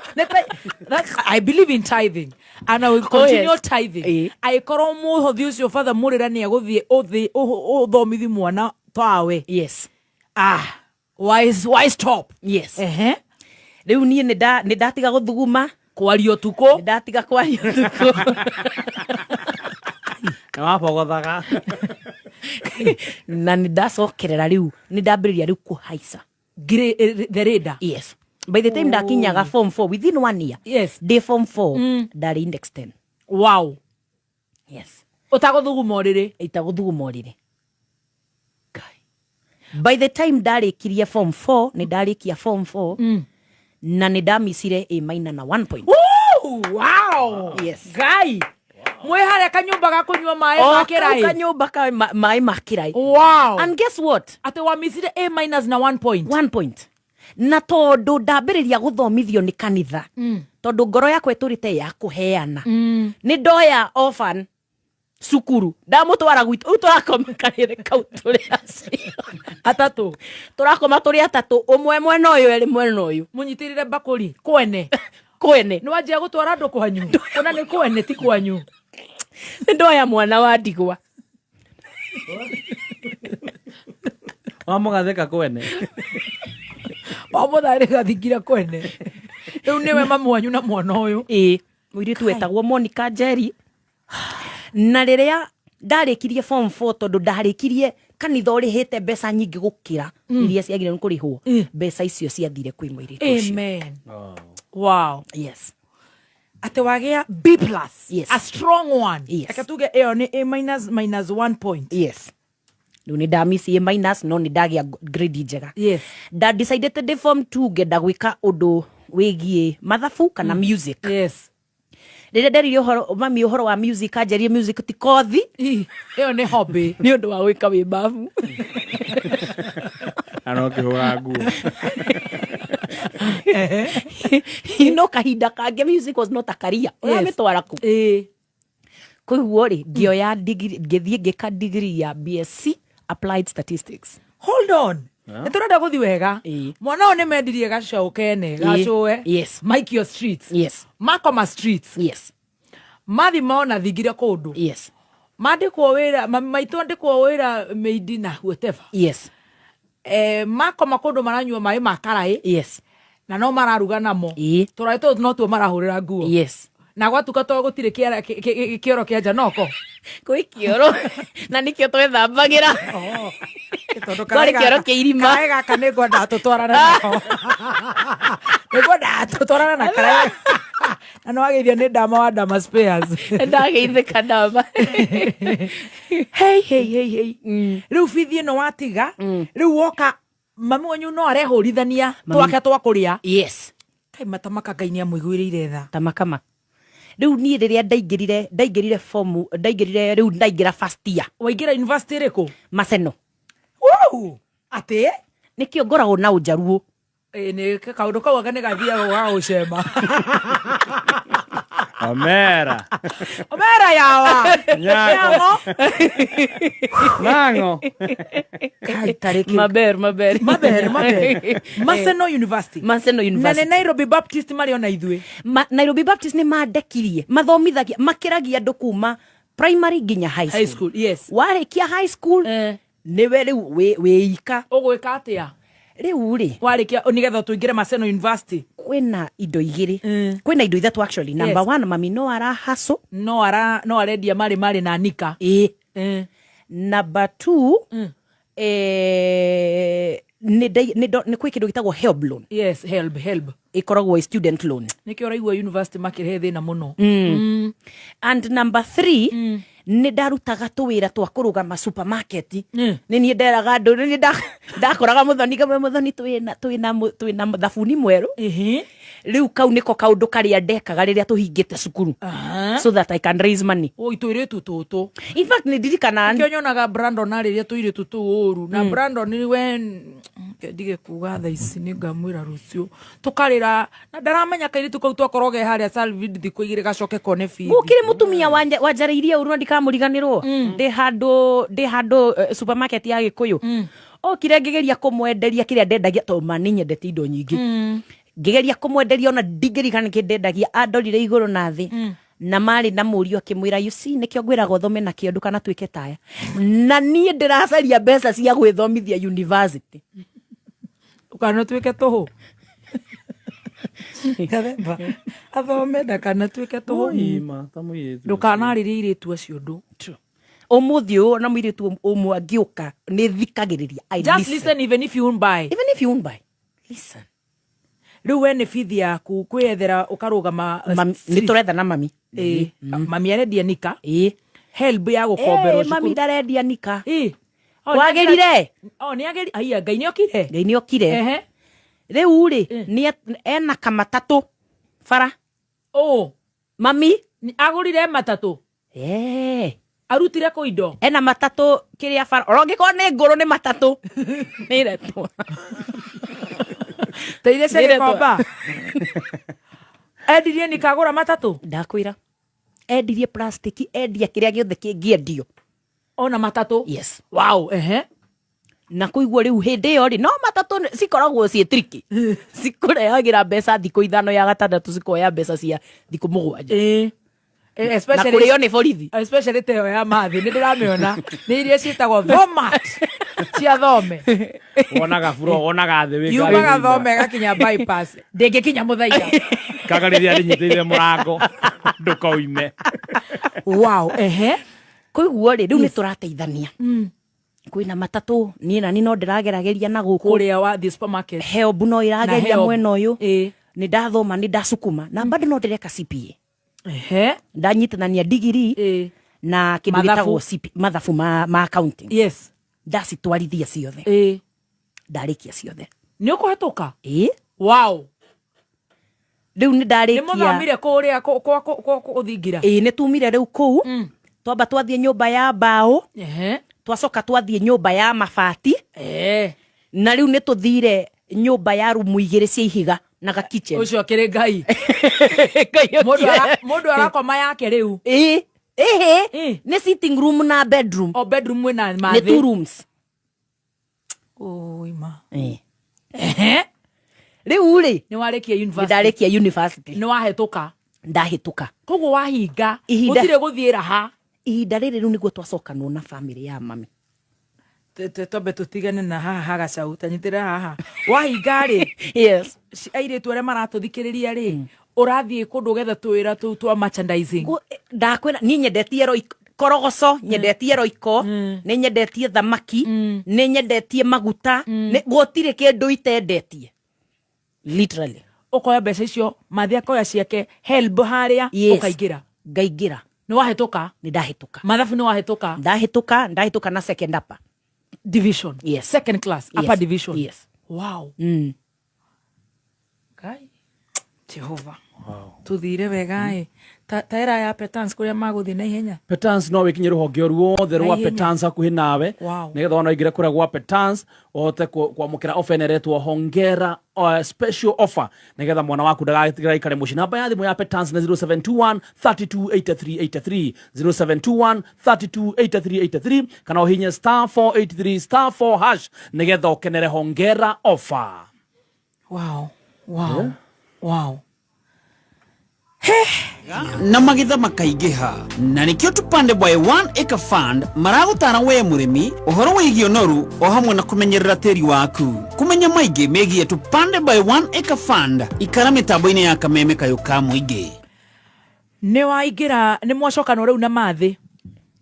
I believe in tithing and I will continue tithing. I koro muhothi ucio father murira ni aguthie uthomithi mwana tawe. Yes. Why stop? Yes. Riu nie ni ndatiga guthuguma kwario tuko. Ndatiga kwario tuko. Na wapogothaga. Na ndacokerera riu ni ndambiriria riu kuhaica the radar. Yes. By the time ndakinyaga form 4 within 1 year. Yes. Day form 4 ndari index 10. Wow. Yes. Utaguthuguma riri. Itaguthuguma riri. By the time ndarikirie form 4 ni ndarikia form 4 na ni ndamisire A- na 1 point. Wow. Yes. Guy. Mwe hare kanyumba ga kunywa mai makirai. Kanyumba ka mai makirai. Wow. And guess what? Ate wa misire A- na 1 point. 1 point. Na tondu ndambiriria guthomithio ni kanitha. Tondu ngoro yakwa iturite ya kuheana. Ni ndoya orphan sukuru. Ndamutwara gwitu. Uturakoma kanire kau turi acio. Atatu. Turakoma turi atatu. Umwe mwena uyu eri mwena uyu. Munyitirire bakuri kwene. Kwene. Ni wajia gutwara andu kwanyu. Kuna ni kwene ti kwanyu. Ndoya mwana wa ndigwa. Wamugatheka kwene. Wamuthare gathigira kwene. Riu niwe mamu wanyu na mwana uyu. Muiritu wetagwo Monica Njeri. Na riria ndarikirie form 4 tondu ndarikirie kanitha urihite mbeca nyingi gukira iria ciagire ni kurihwo. Mbeca icio ciathire kwi muiritu ucio. Amen. Wow. Yes. Ate wagia B+. Yes. A strong one. Yes. Akatuge eo ni A- minus 1 point. Yes. Riu ni ndamisi A- no ni ndagia grade njega. Yes. Da decided to form 2 ngenda gwika undu wigie mathabu kana music. Yes. Rĩrĩa nderire ũhoro wa music anjerie music ti kothi. Eo ni hobby. Nĩ ũndũ wa gwĩka wĩmbabu. Ano kĩhũra nguo. No kahinda kange music was not a career. Ũramĩtwara kũ? Koguo rĩ ngĩoya degree ngĩthiĩ ngĩka degree ya BSc Applied Statistics. Hold on. Nĩtũrenda gũthi wega. Mwana ũyũ nĩmendirie gacaũ kene gacũe. Yes. Maikio streets. Yes. Makoma streets. Yes. Mathi mona thingire kũndũ. Yes. Mandĩkwo wĩra maitũ andĩkwo wĩra meidi na whatever. Yes. Makoma kũndũ maranyua maĩ ma karai. Yes. Na no mararuga namo. Tũraĩ tũtũ no tuo marahũrĩra nguo. Yes. Na gwatuka to gũtirĩ kĩoro kĩa nja noko. Kwĩ kĩoro na nĩkĩo twethambagĩra. Kwarĩ kĩoro kĩa irima. Kaĩ gaka nĩngwenda tũtwarana nako. Nĩngwenda tũtwarana na kaĩ. Na no ageithio nĩ ndama wa Dama Spares. Ndageithĩka ndama. Hey. Rĩu bithi ĩno watiga. Rĩu woka mami wanyu no arehũrithania twake twakũrĩa. Yes. Kai matamaka Ngai nĩ amũiguĩrĩire tha. Tamakama. Riu niĩ rĩrĩa ndaingĩrire form riu ndaingĩra first year. Waingĩra university rĩkũ? Maseno. Wow! Atĩ? Nĩkĩo ngoragwo na ũnjaruo. Nĩ kaũndũ kau anga nĩ gathiaga ga gũcema. Omera. Omera yawa. Nyango. Nango. Maber. Maseno University. Na nĩ Nairobi Baptist marĩ ona ithuĩ. Nairobi Baptist nĩ mandekirie mathomithagia makĩragia andũ kuma primary nginya high school. Yes. Warĩkia high school nĩwe rĩu wĩika. Ũgwĩka atĩa? Rĩu rĩ warĩkia nĩgetha tũingĩre Maseno University kwĩna indo igĩrĩ. Kwĩna indo ithatũ actually. Number 1 mami no ara hustle. No arendia marĩ na nika. Number 2 ni kwi kindu gitagwo help loan. Yes, help ikoragwo student loan nikio raigua university makirehe thina muno. And number 3 ni ndarutaga tuwira twa kurugama supermarket. Ni nie nderaga ndu ni ndakoraga muthoni kamwe muthoni twina thabuni mweru. Riu kau niko kaundu karia ndekaga riria tuhingite cukuru, so that I can raise money. Itwiretu tutu in fact ni ndirikana nikio nyonaga Brandon ariria tuiretu tuuru na Brandon ni when ndige kuga tha ici ni ngamwira rucio tukarira na ndaramenya kairitu kau twakoroge haria Salvid thikũ igĩrĩ gacoke kone feed gukire mutumia wanjariirie uru ndikamuriganirwo ndi handu supermarket ya Gikuyu okire ngigeria kumwenderia kiria ndendagia to mani nyendete indo nyingi ngigeria kumwenderia ona ndingirikana kindendagia andorire iguru na thi na mari na murio akimwira you see nikio ngwiraga thome na kiondu kana twike taya na nie ndiracaria mbeca cia gwithomithia university ukana twike toho Karemba athome ndakana twike toho ima tamuyetu ndukanaririire tu acio ndu umuthi u na mwiritu umwe angiuka ni thikagiriria just listen even if you won't buy listen riu we ni fithi yaku kwethera ukarugama ni turetha na mami mami arendia nika help ya gukomberwo cukuru mami ndarendia nika wagirire ni ageri aya ngai ni okire riu ri ni ena kamatatu fara mami ni agurire matatu arutire ko indo ena matatu kiria fara orongiko ni nguru ni matatu ni retwa teire sere koba edirie ni kagura matatu ndakwira edirie plastic edia kiria giothe kingiendio ona matatu yes wow na kuigua riu hindi yo ri no matatu cikoragwo cie triki cikurehagira mbeca thikũ 5 ya gatandatu cikoya mbeca cia thikũ 7 especially na kurio ni borithi especially teo ya mathi ni ndiramiona ni iria ciitagwo thomat cia thome wonaga bro wonaga thi wika yumaga thome gakinya bypass ndingikinya muthaiga kagariria rinyitire murango ndukoime wow kuigua ri riu ni turateithania kwina matatu ni nani no ndiragerageria na guku kuria wa the supermarket help no irageria mwena uyu ni ndathoma ni ndasukuma na bado no ndireka CPA ndanyitithania degree na kindu gitagwo mathabu ma accounting yes ndacitwarithia ciothe ndarikia ciothe ni ukuhituka wow riu ni ndarikia ni muthamire kuria kuthingira ni tumire riu kuu twamba twathie nyumba ya mbao twacoka twathie nyumba ya mabati na riu ni tuthire nyumba ya rumu 2 cia ihiga na ga kitchen ucio kire ngai mundu arakoma yake riu ni sitting room na bedroom bedroom wena mathi ni 2 rooms ima riu ri ni warekia university ndarekia university ni wahituka ndahituka koguo wahinga gutire guthiira ha ihinda riri riu niguo twacokanwo na family ya mami tobe tutigane na haha gacau tanyitira haha wahinga ri yes airitu aria maratuthikiriria ri urathie kundu getha twira tu twa merchandising ndakwira ni nyendetie korogoco nyendetie roiko ni nyendetie thamaki ni nyendetie maguta gutire kindu itendetie literally ukoya mbeca icio mathi akoya ciake help haria ukaingira ngaingira ni wahituka ni ndahituka mathabu ni wahituka ndahituka na second upper division yes second class upper division yes wow kai Jehova tuthire wega taira ya Petans kuria maguthi na ihenya Petans no wikinye ruhonge ruothe rwa Petans hakuhi nawe nigetha no igire kuria gwa Petans ohote kwamukira offer neretwo hongera special offer nigetha mwana waku ndagatigara ikare muci namba ya thimu ya Petans na 0721 328383 0721 328383 kana uhinye *483*4 nigetha ukenere hongera offer. Wow. Na magitha makaingiha na nikio tupande boy 1 acre fund maragutara we murimi uhoro wigio noru o hamwe na kumenyerera teri waku kumenya maige megie tupande boy 1 acre fund ikara mitambo-ini ya kameme kayuka muingi ni waingira ni mwacokano riu na mathi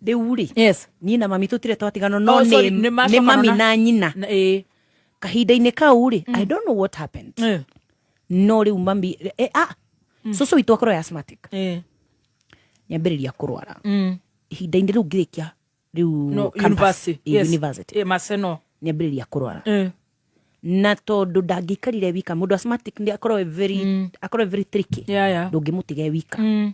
Deuri. Yes. Ni na mami tutire twatigano no ni mami na nyina. Kahinda-inĩ kau ri, I don't know what happened. No riu mami susu witu akorwo asthmatic. Nyambĩrĩria kũrwara. Ihinda-inĩ riu ngĩrĩkia riu university. Maseno. Nyambĩrĩria kũrwara. Na tondu ndangĩikarire wika mundu asthmatic ndi akorwo very tricky. Ndũngĩmũtige wika.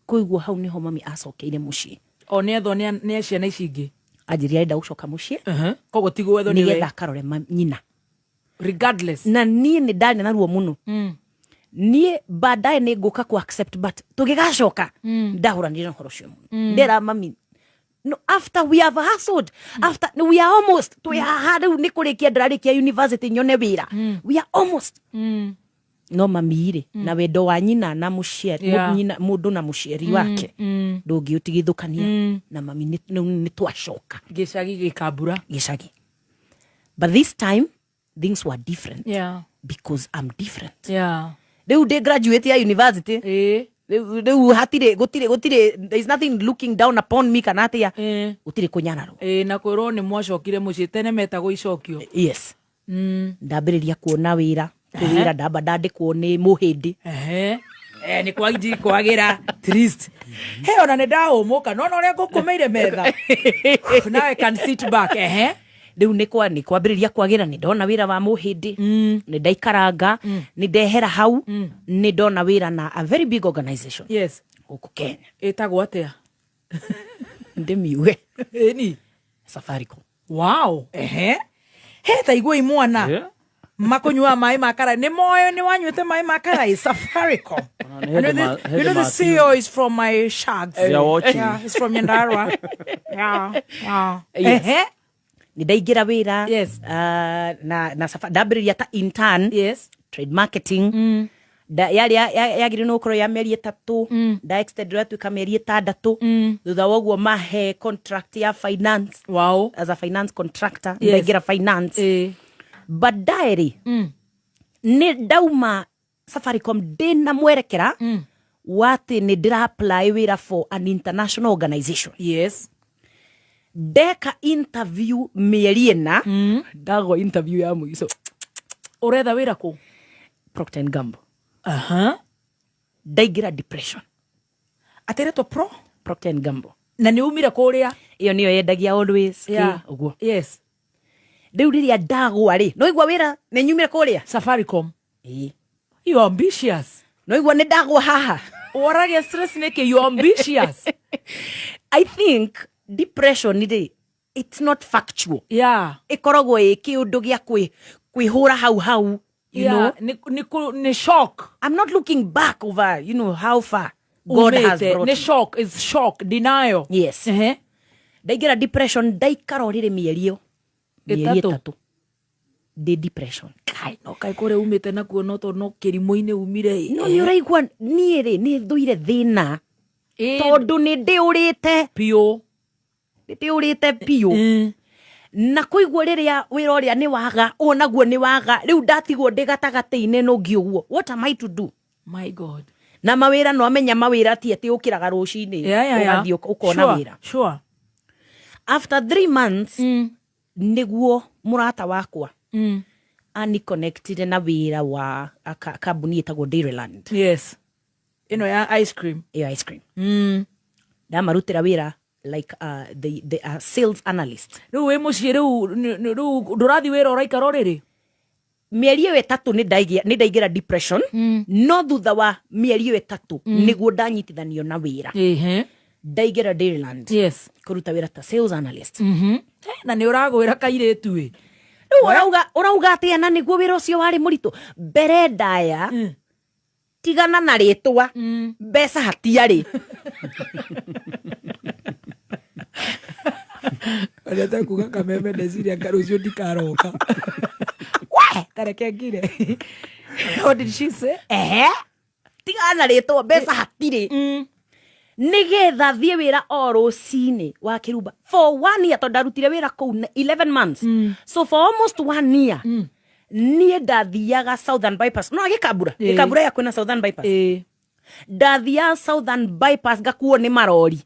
Kũiguo hau niho mami acokeire muciĩ. O nĩ ethwo nĩ ciana ici ingĩ. Anjiria enda gucoka muciĩ. Koguo tigwo ethwo nĩ we. Nĩgetha akarore nyina. Regardless. Na niĩ nĩ ndarĩ na ruo mũno. Niĩ baadaye nĩ ngũka ku accept but tũgĩgacoka ndahũranire na ũhoro ũcio mũno. Ndera mami, no, after we have hustled, after we are almost to rĩu nĩ kũrĩkia ndĩrarĩkia university nyone wĩra. We are almost. No mami rĩ, na wendo wa nyina na mũciari, nyina mũndũ na mũciari wake ndũngĩũtigithũkania. Na mami nĩ twacoka gĩcagi gĩkambura gĩcagi. But this time things were different. Because I'm different. Rĩu ndĩ graduate ya university. Rĩu gũtirĩ there is nothing looking down upon me kana atĩa. Gũtirĩ kũnyanarwo. Na kwĩrwo nĩ mwacokire mũciĩ tene metagwo icokio. Yes. Ndambĩrĩria kuona wĩra. Wĩra ndamba ndandĩkwo nĩ mũhĩndĩ. Nĩ kwagĩra trist. He ona nĩ ndaũmũka no ũrĩa ngũkũmeire metha. Now I can sit back. Rĩu nĩ kwambĩrĩria kwagĩra, nĩ ndona wĩra wa mũhĩndĩ. Nĩ ndaikaranga, nĩ ndehera hau, nĩ ndona wĩra na a very big organization. Yes. Gũkũ Kenya. Ĩtagwo atĩa? Ndĩmiuge. Ĩni. Safaricom. Wow. He ta igua imwana. Makunyua mai makara. Nĩ moyo nĩ wanyuĩte mai makara. Safaricom. You know the CEO is from my shags. Yeah, he's from Nyandarua. Yeah. Ni ndaingira wira. Yes. Na ndambĩrĩria ta intern. Yes. Trade marketing. Yari yagire no koro ya meri 3. Da extend ratuika meri 6. Thutha woguo mahe contract ya finance. Wow. As a finance contractor. Ndaingira finance. Baadaye ni ndauma Safaricom ndina mwerekera wati ni ndira apply wira for an international organization. Yes. Deka interview mieri ĩna. Ndago interview ya mũico. Uretha wĩra kũ? Procter & Gamble. Ndaingira depression. Ateretwo Procter & Gamble. Na nĩ umire kũrĩa? Iyo niyo yendagia always. Uguo. Yes. Rĩu rĩrĩa ndagwa rĩ, no igua wĩra nĩ nyumire kũrĩa? Safaricom. You ambitious. No igua nĩ ndagwa haha. Oragia stress nĩkĩ? You ambitious. I think depression it's not factual. Ikoragwo kĩũndũ gĩa kwĩhũra hau. You know? Ni shock. I'm not looking back over, how far God has brought me. Shock is shock, denial. Yes. Ndaingira depression, ndaikara rĩrĩ mieri 3. The depression. No kai kore umite na kuo no kĩrimũ-inĩ umire. No nĩ ũraigua niĩ rĩ nĩ thũire thĩna. Tondũ nĩ ndĩũrĩte piũ. Ndĩũrĩte piũ. Na kũigua rĩrĩa wĩra ũrĩa nĩ waga, onaguo nĩ waga, rĩu ndatigwo ndĩ gatagatĩ-inĩ no ngĩũguo. What am I to do? My God. Na mawĩra no amenya mawĩra ti atĩ ũkĩraga rũcinĩ ũgathiĩ ũkona wĩra. Sure. After 3 months nĩguo mũrata wakwa connected na wĩra wa kambuni ĩtagwo Dairyland. Yes. Ya ice cream. Ice cream. Ndamarutĩra wĩra like the sales analyst. Rĩu wĩ mũciĩ rĩu ndũrathi wĩra ũraikara rĩrĩ? Mieri 3 nĩ ndaingĩra depression. No thutha wa mieri 3 nĩguo ndanyitithanio na wĩra. Ndaingĩra Dairyland. Yes. Kũruta wĩra ta sales analyst. Na nĩ ũragwĩra kairĩtu ĩ. Rĩu ũrauga atĩa na nĩguo wĩra ũcio warĩ mũritũ? Mbere ndaya tigana na rĩtwa mbeca hatiarĩ. Aleta kuga kameme ndeciria ngarucio ndikaroka. Tareke ngire. What did she say? Tigana na rĩtwa mbeca hatirĩ. Nigetha thiĩ wĩra o rũcinĩ wa kĩrumba for 1 year, tondũ ndarutire wĩra kũu 11 months. So for almost 1 year niĩ ndathiaga Southern Bypass. No gĩkambura ya kwĩna Southern Bypass. Ndathiaga Southern Bypass ngakuo nĩ marori.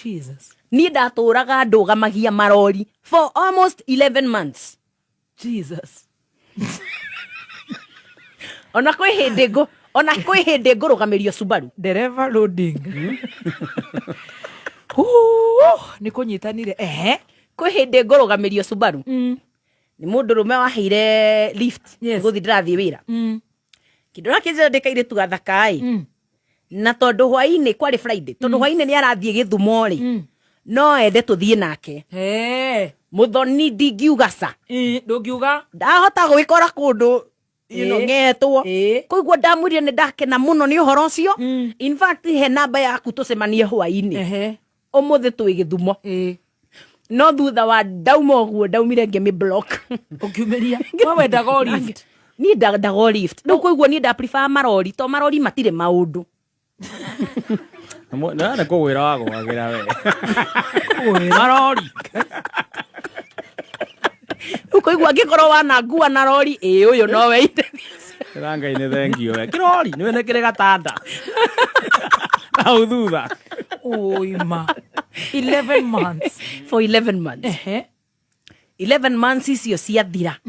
Jesus. Ni ndatũraga ndũgamagia marori for almost 11 months. Jesus. Ona kwĩ hĩndĩ ngũrũgamĩrio Subaru. Dereva loading. Nĩ kũnyitanire. Kwĩ hĩndĩ ngũrũgamĩrio Subaru. Nĩ mũndũrũme waheire lift gũthiĩ ndĩrathiĩ wĩra. Kĩndũ gĩkĩ ndĩkaire tu gathaka na tondũ hwainĩ kwarĩ Friday, tondũ hwainĩ nĩ arathiĩ Gĩthumo rĩ, no ende tũthiĩ nake. Mũthoni ndingiuga ca. Ndũngiuga? Ndahota gwĩkora kũndũ ng'etwo. Koguo ndamwĩrire nĩ ndakena mũno nĩ ũhoro ũcio. In fact he namba yaku tũcemanie hwainĩ. Ũmũthĩ twĩ Gĩthumo. No thutha wa ndauma ũguo ndaumire ngĩmĩ block. Ũkiumĩria? We wendaga lift? Niĩ ndaga lift. Rĩu koguo niĩ nda prefer marori, to marori matirĩ maũndũ. Nĩ kũgwĩra wa gũgagĩra we. Marori. Ũkoigua angĩkorwo wanangua na rori, ũyũ nowe inde. Rangai-inĩ thengio we. Kĩrori, nĩwe nĩ kĩrĩ gatanda. Hau thutha. Oima. 11 months. For 11 months. 11 months icio ciathira.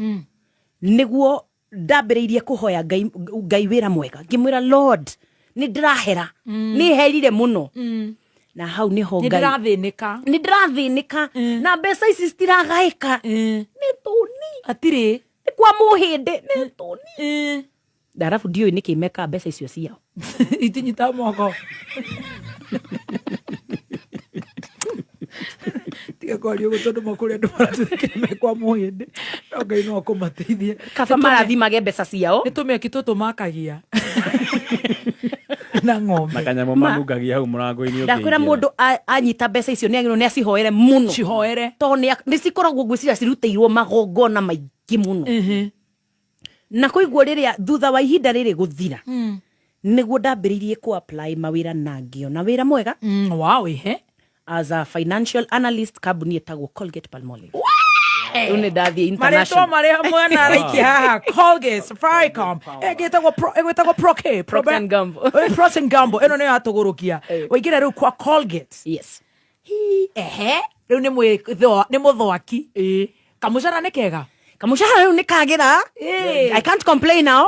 Nĩguo ndambĩrĩirie kũhoya Ngai wĩra mwega. Ngĩmwĩra Lord, nĩ ndĩrahera. Nĩ herire mũno. Na hau niho Ngai. Nĩ ndĩrathĩnĩka. Na mbeca ici citiragaĩka. Nĩ tũni. Atirĩ. Nĩ kwa mũhĩndĩ. Nĩ tũni. Ndarabu ndiũĩ nĩkĩ meka mbeca icio ciao. Itinyita moko. Tiga kwaria ũguo tondũ makũrĩa andũ maratũthikĩrĩria kwa mũhĩndĩ. No Ngai no akũmateithie. Kaba marathimage mbeca ciao. Nĩ tũmĩaki tũtũ makagia. Na ng'ombe. Na kanyamũ manungagia hau mũrango-inĩ ũkĩingĩra. Ndakwĩra mũndũ anyita mbeca icio nĩagĩrĩirwo nĩ acihoere mũno. Cihoere. Tondũ nĩ cikoragwo ngwĩciria cirutĩirwo magongona maingĩ mũno. Na kũiguo rĩrĩa thutha wa ihinda rĩrĩ gũthira. Nĩguo ndambĩrĩirie ku-apply mawĩra na ngĩona wĩra mwega. Wow, As a financial analyst kambuni ĩtagwo Colgate Palmolive. Rĩu nĩ ndathiĩ international. Marĩtwa marĩa mwena araikia haha. Colgate, Safaricom. Ĩgwĩtagwo Procter & Gamble. Procter & Gamble. Ĩno nĩ yatũgũrũkia. Waingĩra rĩu kwa Colgate. Yes. Rĩu nĩ mũthwaki. Kamũcara nĩ kega. Kamushahara rĩu nĩ kagĩra. I can't complain now.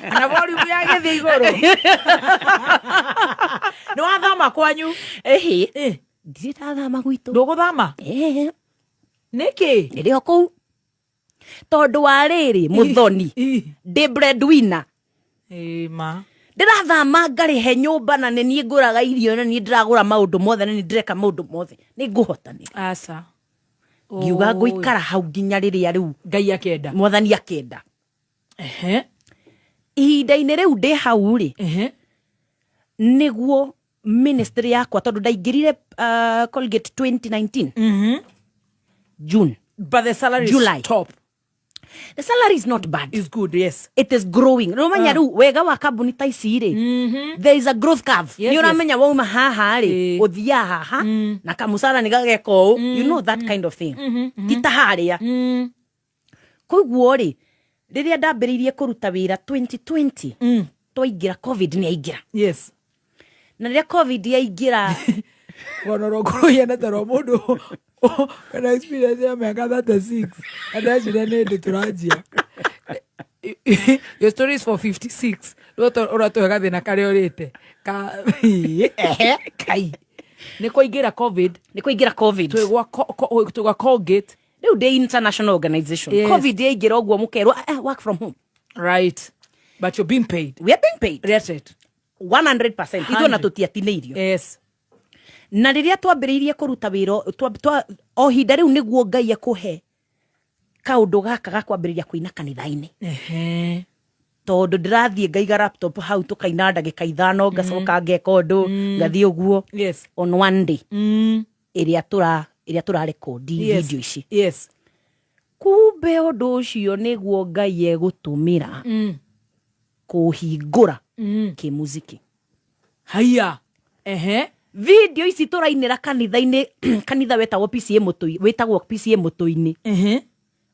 Na volume ya gĩthiĩ igũrũ. Nĩ wathama kwanyu? Ndirathama gwitũ. Ndũgũthama? Nĩkĩ? Nĩrĩo kũu. Tondũ wa rĩrĩ Mũthoni ndĩ breadwinner. Ma. Ndĩrathama ngarĩhe nyũmba na nĩ niĩ ngũraga irio na niĩ ndĩragũra maũndũ mothe na niĩ ndĩreka maũndũ mothe. Nĩ ngũhotanĩra. Aca. Ngiuga ngũikara hau nginya rĩrĩa rĩu Ngai akenda. Mwathani akenda. Ihinda-inĩ rĩu ndĩ hau rĩ. Nĩguo ministry yakwa tondũ ndaingĩrire Colgate 2019. June. But the salary July. is top. The salary is not bad. It's good, yes. It is growing. Romanya rĩu wega wa kambuni ta ici rĩ. There is a growth curve. Nĩ ũramenya wauma haha rĩ, ũthia haha na kamusara nĩ gageka ũũ. You know that kind of thing. Ti ta harĩa. Koguo rĩ, rĩrĩa ndambĩrĩirie kũruta wĩra 2020, twaingĩra COVID nĩ aingĩra. Yes. Na rĩrĩa COVID yaingĩra Gonorokũrũia na taro mũndũ kana experience ya mĩaka 36 andacira nĩ ndĩ tũranjia. Your story is for 56. Ũratũhe gathĩna karĩa ũrĩte. Kai. Nĩ kũingĩra COVID. Twĩgwa Colgate. Rĩu ndĩ international organization. COVID yaingĩra ũguo mũkerwo work from home. Right. But you're being paid. We are being paid. That's it. 100%. Ithuĩ na tũtiatinĩirio. Yes. Na rĩrĩa twambĩrĩirie kũruta wĩra o hinda rĩu nĩguo Ngai akũhe kaũndũ gaka ga kwambĩrĩria kũina kanitha-inĩ. Tondũ ndĩrathiĩ ngaiga laptop hau tũkaina ndagĩka 5 ngacoka ngeka ũndũ ngathiĩ ũguo. Yes. On one day. Ĩrĩa tũrarekodi video ici. Yes. Kumbe ũndũ ũcio nĩguo Ngai egũtũmĩra kũhingũra kĩmuziki. Haya. Video ici tũrainĩra kanitha-inĩ, kanitha wetagwo PCA Mũtũ-inĩ.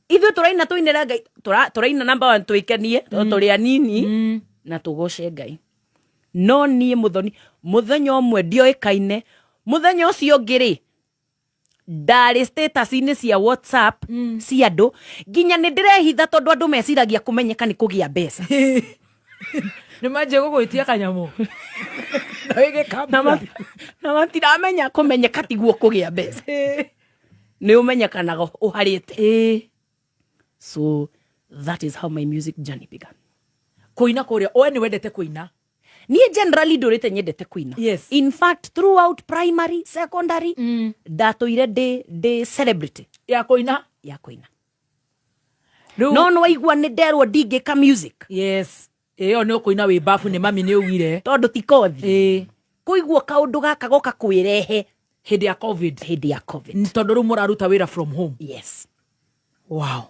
Ithuĩ tũrainĩra Ngai, tũraina number 1 twĩkenie tondũ tũrĩ anini na tũgoce Ngai. no nie muthoni muthenya omwe ndioikaine muthenya ucio ngiri ndari status-ini cia WhatsApp cia andu nginya ni ndirehitha tondu andu meciragia kumenyeka ni kugia mbeca ni manje gugwitia kanyamu na matiramenya kumenyeka tiguo kugia mbeca ni umenyekanaga uharite so that is how my music journey began. Kuina kuria we ni wendete kuina? Niye generally ndorete nyendete kuina. Yes. In fact throughout primary secondary ndatoire de celebrity ya kuina no waigua ni nderwo ndingika music. Yes. Iyo ni kuina wi bafu ni mami ni ugire tondu ti kothi kuigua kaundu gaka goka kwirehe hindi ya covid tondu ru muraruta wira from home. Yes. Wow.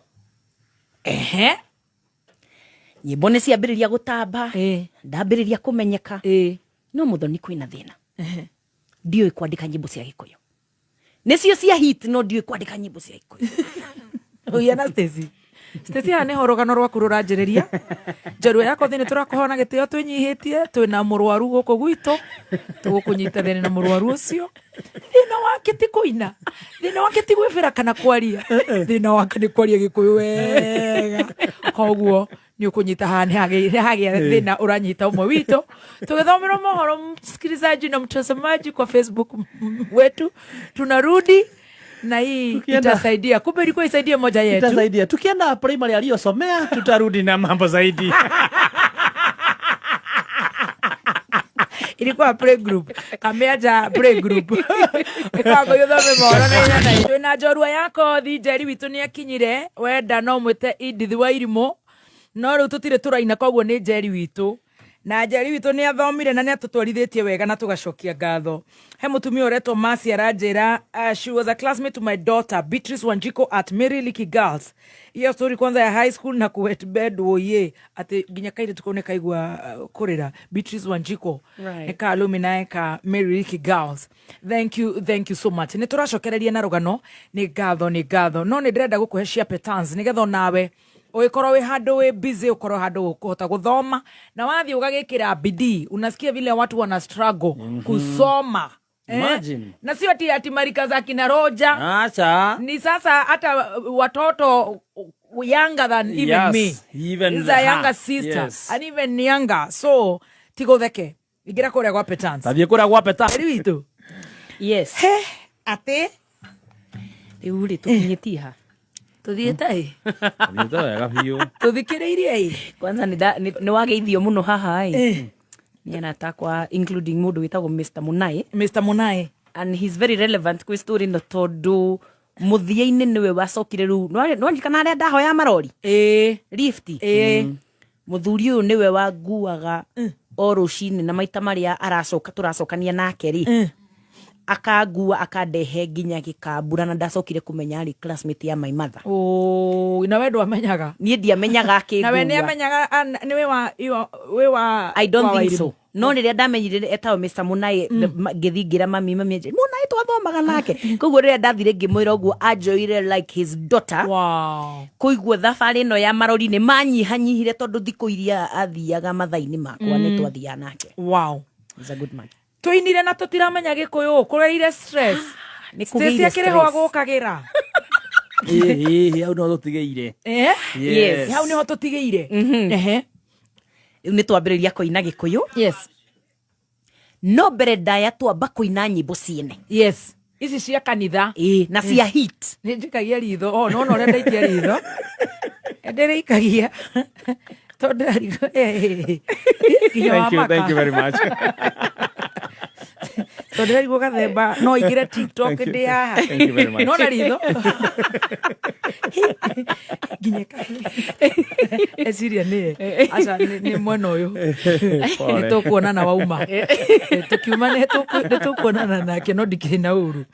Nyimbo nĩ ciambĩrĩria gũtamba ndambĩrĩria kũmenyeka no muthoni kwĩna thĩna ndiũĩ kwandĩka nyimbo cia Gĩkũyũ nĩcio cia hit no ndiũĩ kwandĩka nyimbo cia Gĩkũyũ. Uyana Stacy ha nĩ horogano rwaku rũranjĩrĩria njorua yako thĩinĩ tũrakũhona gĩtĩo twĩnyihitie twĩna mũrwaru gũkũ gwitũ tũgũkũnyita thĩinĩ na mũrwaru ũcio. Thĩna wake ti kũina, thĩna wake ti gwĩbĩra kana kwaria, thĩna wake nĩ kwaria Gĩkũyũ wega. Koguo ni ukunyita hagĩa thĩna ũranyita ũmwe witũ tũgĩthomera mohoro msikilizaji na mtazamaji kwa Facebook wetu. Tunarudi na hii itasaidia, kumbe ilikuwa isaidie moja yetu, itasaidia tukienda primary aliyosomea tutarudi na mambo zaidi. Ilikuwa play group kameaja play group ikago yothome mohoro na ina twina njorua yako thijeri witũ nĩ akinyire wenda no mwĩte Edith Wairimu no rĩu tũtirĩ tũraina koguo nĩ Njeri witũ na Njeri witũ nĩ athomire na nĩ atũtwarithĩtie wega na tũgacokia ngatho. He mũtumia ũretwo Mercy aranjĩra she was a classmate to my daughter Beatrice Wanjiko at Mary Liki Girls. Hiyo story kwanza ya high school na kuwet bed woye ati nginya kaire tukone kaigwa kurira Beatrice Wanjiko eka alumni ka Mary Liki Girls. Thank you so much. Nĩ tũracokereria na rugano nĩ ngatho no nĩ ndĩrenda gũkũhe share patterns nĩgetha nawe uikorwo wi handu wi busy ukorwo handu kuhota guthoma na wathi ugagikira bidii. Unasikia vile watu wana struggle kusoma Imagine. Na sio ati marika za kina Roja. Acha. Ni sasa hata watoto younger than even me. Even is a younger sister. Yes. And even younger. So tigo theke igira kuria gwa petans. Tabie kuria gwa petans. Ritu. Yes. Ate riu tukinyitie ha tuthiete wega biũ tuthikĩrĩirie kwanza nĩ wageithio mũno haha nĩ natakwa including mũndũ wĩtagwo Mr. Munai and he's very relevant kwĩ story no tondu mũthia-inĩ nĩwe wacokire rĩu nĩwaririkana arĩa ndahoya marori lift mũthuri ũyũ nĩwe wanguaga o rũcinĩ na maita marĩa tũracokania nake rĩ akangua akandehe nginya Gĩkambura na ndacokire kumenya ari classmate ya my mother. Na wedo amenyaga? Niĩ ndiamenyaga akĩngua. Na we nĩ amenyaga ni we wa I don't think so. No rĩrĩa ndamenyire etagwo Mr. Munai ngĩthingira mami Munai twathomaga nake. Koguo rĩrĩa ndathire ngĩmwĩra ũguo anjoire like his daughter. Wow. Kũigua thabarĩ ĩno ya marori nĩ manyihanyihire tondu thikũ iria athiaga mathainĩ makwa nĩ twathiaga nake. Wow. He's a good man. Tuinire na tutiramenya Gĩkũyũ kureire stress. Stacy akĩrehwo gũkagira. Hau no tũtigĩire. Yes. Hau niho tũtigĩire. Rĩu nĩ twambĩrĩria kũina Gĩkũyũ. Yes. No mbere ndaya twamba kũina nyĩmbo ciene. Yes. Ici cia kanitha. Na cia hit. Nĩ njikagia ritho. No ũrĩa ndaikia ritho. Ndĩrĩikagia. Thank you very much. Tondũ rĩu gathemba no igire TikTok ndi haha. Thank you very much. No na ritho. Ginyeka. Esiria ni. Acha ni mwena uyu. Nĩtũkuonana wauma. Tukiuma nĩtũkuonana nake no ndikiri na uru.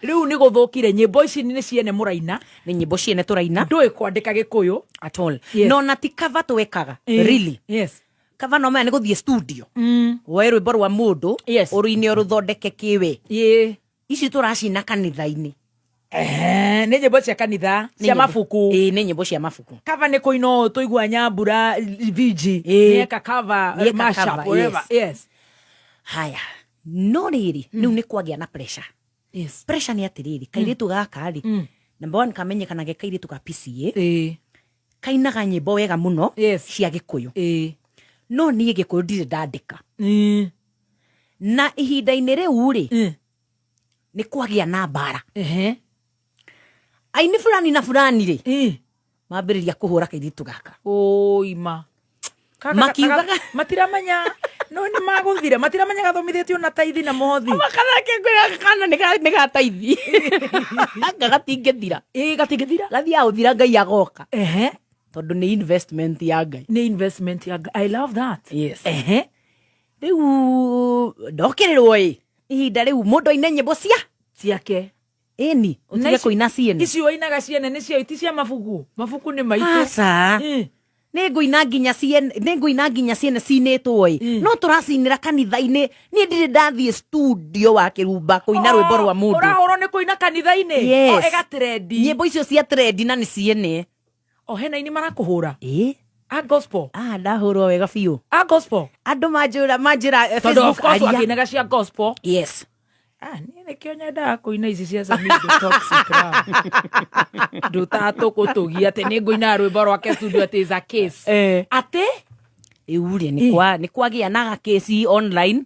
Rĩu nĩ gũthũkire nyĩmbo ici nĩ ciene mũraina. Nĩ nyĩmbo ciene tũraina. Ndũĩ kwandĩka Gĩkũyũ at all. No na ti cover twekaga. Really. Yes. Kava no mena guthie studio. Woe rwĩmbo rwa mũndũ ũrũine ũrũthondeke kĩwe. Ici tũracina kanitha-inĩ. Nĩ nyĩmbo cia kanitha cia mabuku. Nĩ nyĩmbo cia mabuku. Cover nĩ kũino tũigua Nyambura Vigi. Nĩeka cover mashup whatever. Yes. Haya. No rĩrĩ, rĩu nĩ kwagĩa na pressure. Yes. Pressure nĩ atĩrĩrĩ, kairĩtu gaka rĩ. Number 1 kamenyekanage kairĩtu ka PCA. Kainaga nyĩmbo wega mũno cia Gĩkũyũ. No niĩ Gĩkũyũ ndirĩ ndandĩka. Na ihinda-inĩ rĩu rĩ, nĩ kwagĩa na mbara. Aini fulani na fulani rĩ, mambĩrĩria kũhũra kairĩtu gaka. Oima. Makiugaga matiramenya no nĩ magũthire, matiramenya gathomithĩtio na taithi na mothi. Makana kĩngwĩra kana nĩ gataithi. Gatingĩthira. Gatingĩthira. Gathiaga gũthira Ngai agoka. Tondũ nĩ investment ya Ngai. Nĩ investment ya Ngai. I love that. Yes. Rĩu ndokĩrĩrwo ihinda rĩu mũndũ aine nyĩmbo ciake. Ĩni, ũtige kũina ciene. Ici wainaga ciene nĩ cia iti cia mabuku. Mabuku nĩ maitũ. Aca. Nĩ ngũina nginya ciene cinĩtwo no tũracinĩra kanitha-inĩ. Niĩ ndirĩ ndathiĩ studio wa Kĩrumba kũina rwĩmbo rwa mũndũ. Ũrahũrwo nĩ kũina kanitha-inĩ. Ega trendi. Nyĩmbo icio cia trendi na nĩ ciene. Hena ini marakũhũra. A gospel. Ndahũrwo wega biũ. A gospel. Andũ manjĩra Facebook aria. Akĩinaga cia gospel. Yes. Niĩ nĩkĩo nyendaga kũina ici cia Samido Toxic Rap. Ndũtatũkũtũgia atĩ nĩ ngũina rwĩmbo rwake studio atĩ is a case. Atĩ? Rĩu nĩ kwagĩa na gakesi online.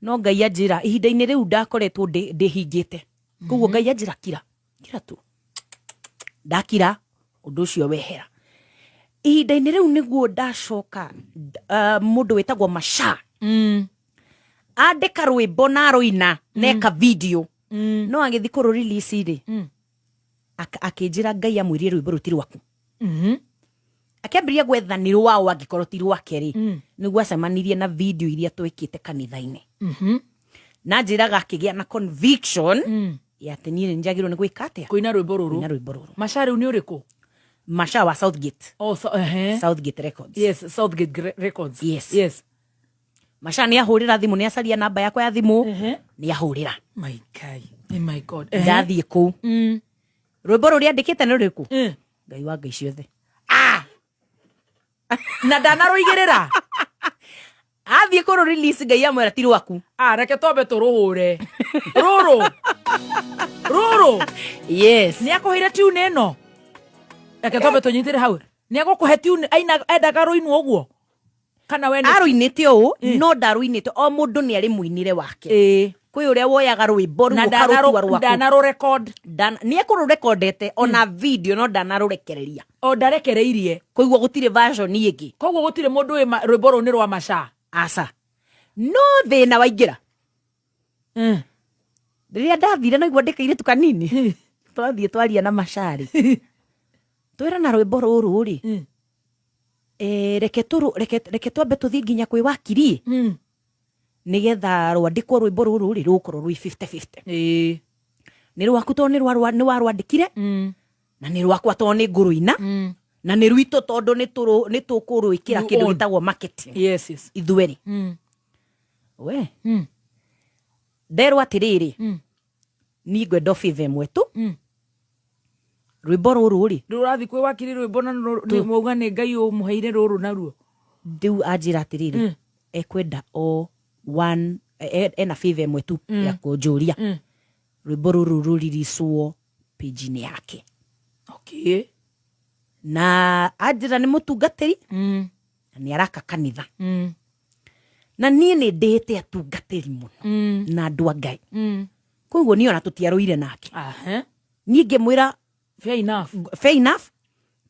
No Ngai anjĩra ihinda-inĩ rĩu ndakoretwo ndĩhingĩte. Koguo Ngai anjĩra kira tu. Ndakira ũndũ ũcio wehera. Ihinda-inĩ rĩu nĩguo ndacoka mũndũ wĩtagwo Masha. Andĩka rwĩmbo na rũina neka video. No agĩthi kũrũ release rĩ. Akĩnjĩra Ngai amwĩrie rwĩmbo rũti rwaku. Akĩambĩrĩria gwetha nĩ rwao angĩkorwo ti rwake rĩ. Nĩguo acemanirie na video iria twĩkĩte kanitha-inĩ. Na njĩraga akĩgĩa na conviction ya atĩ niĩ nĩ njagĩrĩirwo nĩ gwĩka atĩa. Kũina rwĩmbo rũrũ. Masha rĩu nĩ ũrĩkũ? Masha wa Southgate. Southgate Records. Yes, Southgate Records. Yes. Masha nĩ ahũrĩra thimũ, nĩ acaria namba yakwa ya thimũ, nĩ ahũrĩra. My God. Oh my God. Ndathiĩ kũu. Rwĩmbo rũrĩa andĩkĩte nĩ rũrĩkũ? Ngai wa Ngai ciothe. Na ndanarũigĩrĩra. Athiĩ kũrũ release Ngai amwĩra ti rwaku. Reke twambe tũrũhũre. Rũrũ. Yes. Nĩ akũheire tune ĩno. Reke twambe tũnyitĩre hau. Nĩ agũkũhe tune endaga rũinwo ũguo. Kana we arũinĩte ũũ no ndarũinĩte o mũndũ nĩ arĩ mũinire wake. Kwĩ ũrĩa woyaga rwĩmbo rũu ũkarũtua rwaku. Ndanarũrecord. Nĩ ekũrũrekondete ona video no ndanarũrekereria. Ndarekereirie. Koguo gũtirĩ version ĩngĩ. Koguo gũtirĩ mũndũ rwĩmbo rũu nĩ rwa Masha. Aca. No thĩna waingĩra. Rĩrĩa ndathire naigua ndĩkairĩtu kanini. Twathiĩ twaria na Masha rĩ. Twĩra na rwĩmbo rũrũ rĩ. Reke twambe tũthiĩ nginya kwĩ wakiri. Nĩgetha rwandĩkwo rwĩmbo rũrũ rĩ rũkorwo rwĩ 50-50. Nĩ rwaku tondũ nĩ warwandĩkire. Na nĩ rwakwa tondũ nĩ ngũrũina. Na nĩ rwitũ tondũ nĩ tũkũrũĩkĩra kĩndũ gĩtagwo marketing. Yes. Ithuerĩ. We. Nderwo atĩrĩrĩ. Niĩ ngwenda obithi ĩmwe tu. Rwĩmbo rũrũ rĩ. Rũrathi kwĩ wakiri rwĩmbo na mauga nĩ Ngai ũmũheire rũrũ naruo. Rĩu anjĩra atĩrĩrĩ. Ekwenda o one ena favor ĩmwe tu ya kũnjũria. Rwĩmbo rũrũ rũriricwo page-inĩ yake. Okay. Na anjĩra nĩ mũtungatĩri. Na nĩ araka kanitha. Na niĩ nĩ ndĩhĩte atungatĩri mũno. Na andũ a Ngai. Koguo niĩ ona tũtiarũire nake. Niĩ ngĩmwĩra fair enough.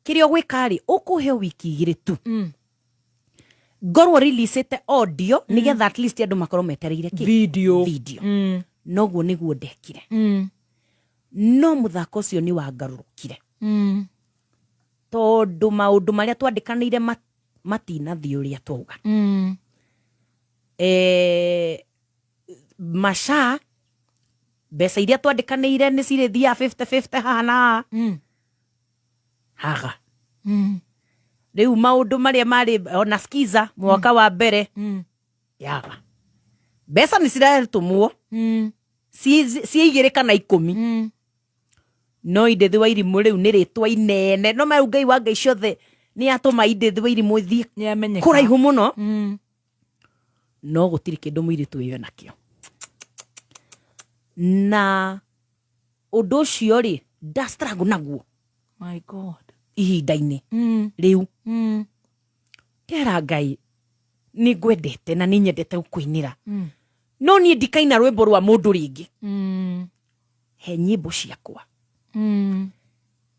Kĩrĩa ũgwĩka rĩ ũkũheo wiki igĩrĩ tu. Ngorwo release-ĩte audio nĩgetha at least andũ makorwo metereire video. Noguo nĩguo ndekire. No mũthako ũcio nĩ wangarũrũkire. Tondũ maũndũ marĩa twandĩkanĩire matinathiĩ ũrĩa twauga. Masha mbeca iria twandĩkanĩire nĩ cirĩthiaga 50-50 haha na haha. Rĩu maũndũ marĩa marĩ ona skiza mwaka wa mbere yaga. Mbeca nĩ ciratũmwo ciĩ 2 kana 10. no Edith Wairimu riu ni ritwa inene no mau Ngai wa Ngai ciothe ni atuma Edith Wairimu thie kuraihu muno no gutiri kindu muiritu iyo nakio na undu ucio ri da struggle naguo my god ihinda-ini riu kera Ngai ni ngwendete na ni nyendete gukuinira no ni ndikaina rwimbo rwa mundu ringi he nyimbo ciakwa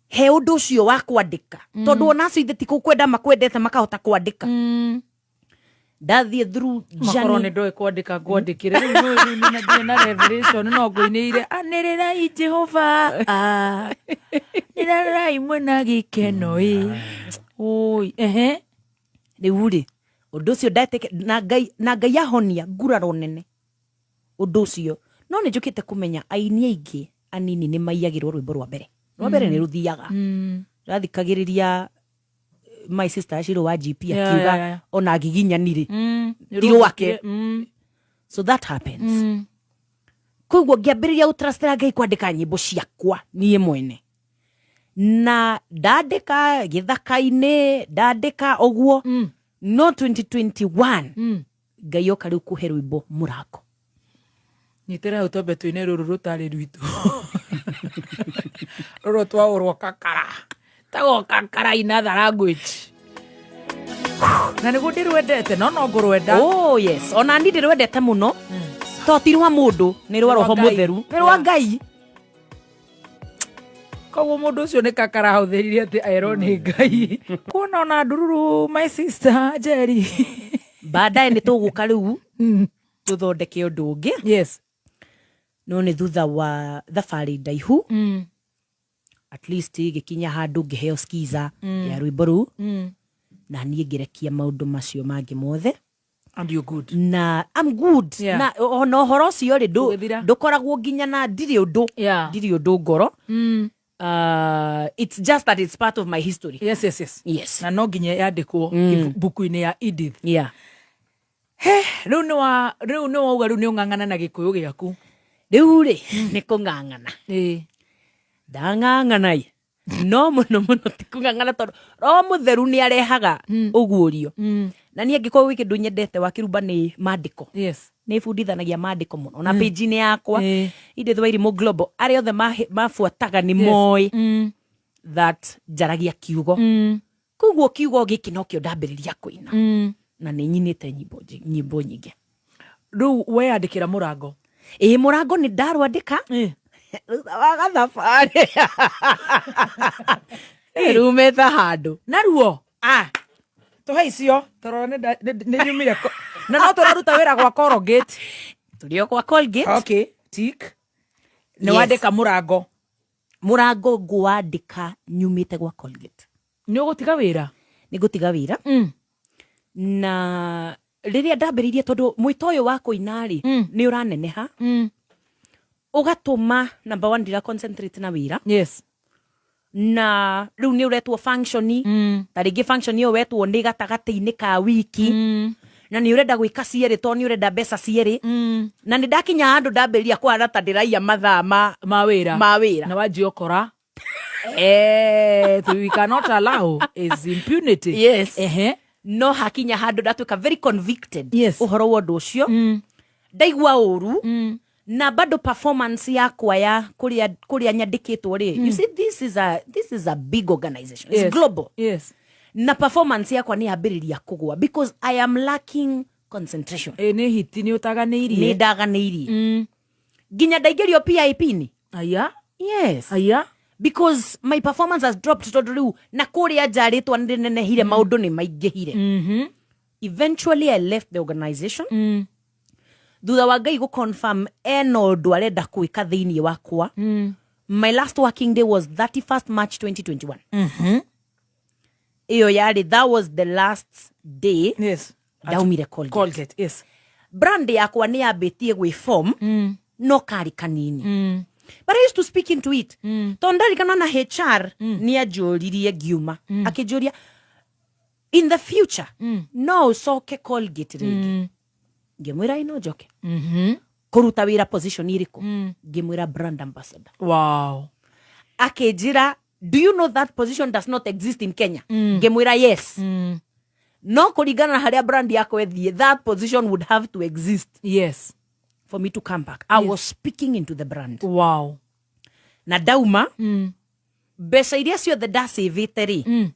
he undu ucio wa kwandika tondu ona acio itheti kwenda makwendete makahota kwandika ndathie through makoro ni ndoe kwandika ngwandikire riu no na revelation no ngoinire anirira Jehova nirara imwe na gikeno oi riu ri undu ucio ndateke na Ngai ahonia nguraro nene undu ucio no ni njukite kumenya aini aingi anini ni maiyagirwo rwimbo rwa mbere ni ruthiaga rathikagiriria my sister Shiro wa GP akiuga ona giginyanire ndigo wake so that happens kugwo ngiambiriria utrustera Ngai kwandika nyimbo ciakwa nie mwene na ndandika githaka-ini ndandika ogwo no 2021 Ngai oka riu kuhe rwimbo Mũrango nyitira utombe twine ruru rutari rwitu ruru twaurwo kakara tago kakara in other language na niguo ndirwendete no ngurwenda oh yes ona ndi ndirwendete muno to ti rwa mundu ni rwa roho mutheru ni rwa Ngai koguo mundu ucio ni kakara hauthiririe ati aero ni Ngai kuona ona ndururu my sister Jerry baadaye ni tuguka riu tuthondeke undu ungi yes no ni thutha wa thabari ndaihu at least gikinya handu ngiheo skiza ya rwimbo ru na nie ngirekia maundu macio mangi mothe and you good na I'm good na ono horo cio ri ndukoragwo nginya na ndiri undu ngoro it's just that it's part of my history yes na no nginya yandikwo buku-ini ya Edith riu ni wauga riu ni ung'ang'ana na gikuyu giaku riu ri ni kung'ang'ana ndang'ang'ana no muno ti kung'ang'ana tondu ro mutheru ni arehaga uguurio na nie ngikorwo wi kindu nyendete wa kirumba ni maandiko ni fundithanagia maandiko muno na page ni yakwa Edith Wairimu Global ari othe mafuataga ni moi that njaragia kiugo kugwo kiugo giki no kio ndambiriria kuina na ni nyinite nyimbo nyingi riu we andikira Mũrango Mũrango ni ndarwandika waga thabari rumeta handu naruo tuhe icio torora ni nyumire na no turaruta wira gwa Colgate turio kwa Colgate okay tick ni wandika Mũrango ngwandika nyumite gwa Colgate ni ugutiga wira ni gutiga wira na riria ndambiririe tondu mwito uyu wa kuinari ni uraneneha ugatuma number 1 ndira concentrate na wira na riu ni uretwo function taringi function iyo wetwo ni gatagati-ini ka wiki na ni urenda gwika cieri to ni urenda mbeca cieri na ni ndakinya handu ndambiriria kwara ta ndiraia mathaa ma wira na wanji okora we cannot allow is impunity no hakinya handu ndatuika very convicted uhoro wa undu ucio ndaigua uru na bado performance yakwa ya kuria nyandikitwo ri you see this is a big organization it's global na performance yakwa ni ambiriria kugwa because I am lacking concentration ni hiti ni utaganirie ni ndaganirie ginya ndaigerio PIP ni because my performance has dropped tondu riu na kuria njaritwa ndinenehire maundu ni maingihire eventually I left the organization thutha wa Ngai go confirm eno ndu arenda kuika thiini wakwa my last working day was 31st March 2021 iyo yari that was the last day daumire Colgate brand yakwa ni yabitie gwi form no kari kanini but I used to speak into it tondari kana na HR ni ajuririe giuma akijuria in the future no soke Colgate rigi ngimwira ino njoke kuruta wira position iriku ngimwira brand ambassador Akejira, do you know that position does not exist in Kenya? Ngemwira yes. No kuringana na haria brand yako ethie, that position would have to exist. Yes. For me to come back. I was speaking into the brand. Wow. Na dauma, mbeca iria ciothe ndacĩvĩte rĩ,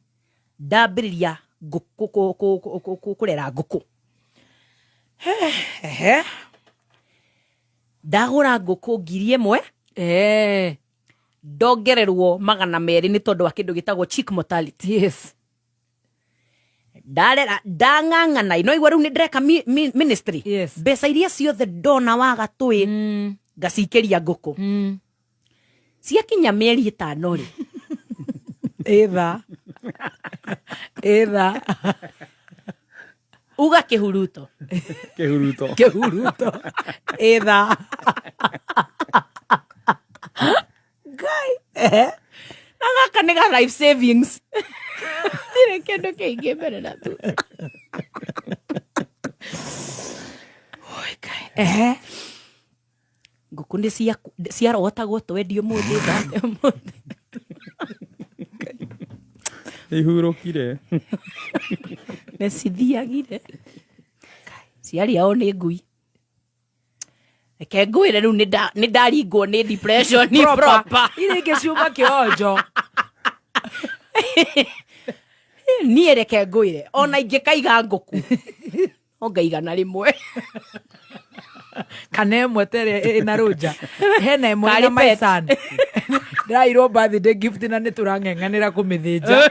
ndambĩrĩria kũrera ngũkũ. Ndagũra ngũkũ 1,000, ndongererwo 200 nĩ tondũ wa kĩndũ gĩtagwo chick mortality. Yes. Ndang'ang'ana, no igua rĩu nĩ ndĩreka ministry. Yes. Mbeca iria ciothe ndona waga tũĩ, ngacikĩria ngũkũ. Ciakinya mĩeri 5 rĩ. Either. Uga kĩhuruto. Kĩhuruto. Either. Guy. Na gaka nĩ ga life savings. Ndirĩ kĩndũ kĩingĩ mbere na tu. Ngũkũ nĩ ciarogotagwo twendio mũthĩ. Ihurũkire. Nĩ cithiagire. Ciari ao nĩ ngui. Reke ngwĩre rĩu nĩ ndaringwo nĩ depression proper. Irĩ ingĩ ciuma kĩonjo. Niĩ reke ngwĩre, ona ingĩkaiga ngũkũ, no ngaiga na rĩmwe. Kana ĩmwe tere ĩna rũnja. Hena ĩmwe na my son. Ndĩrairwo birthday gift na nĩtũrang'eng'anĩra kũmĩthĩnja.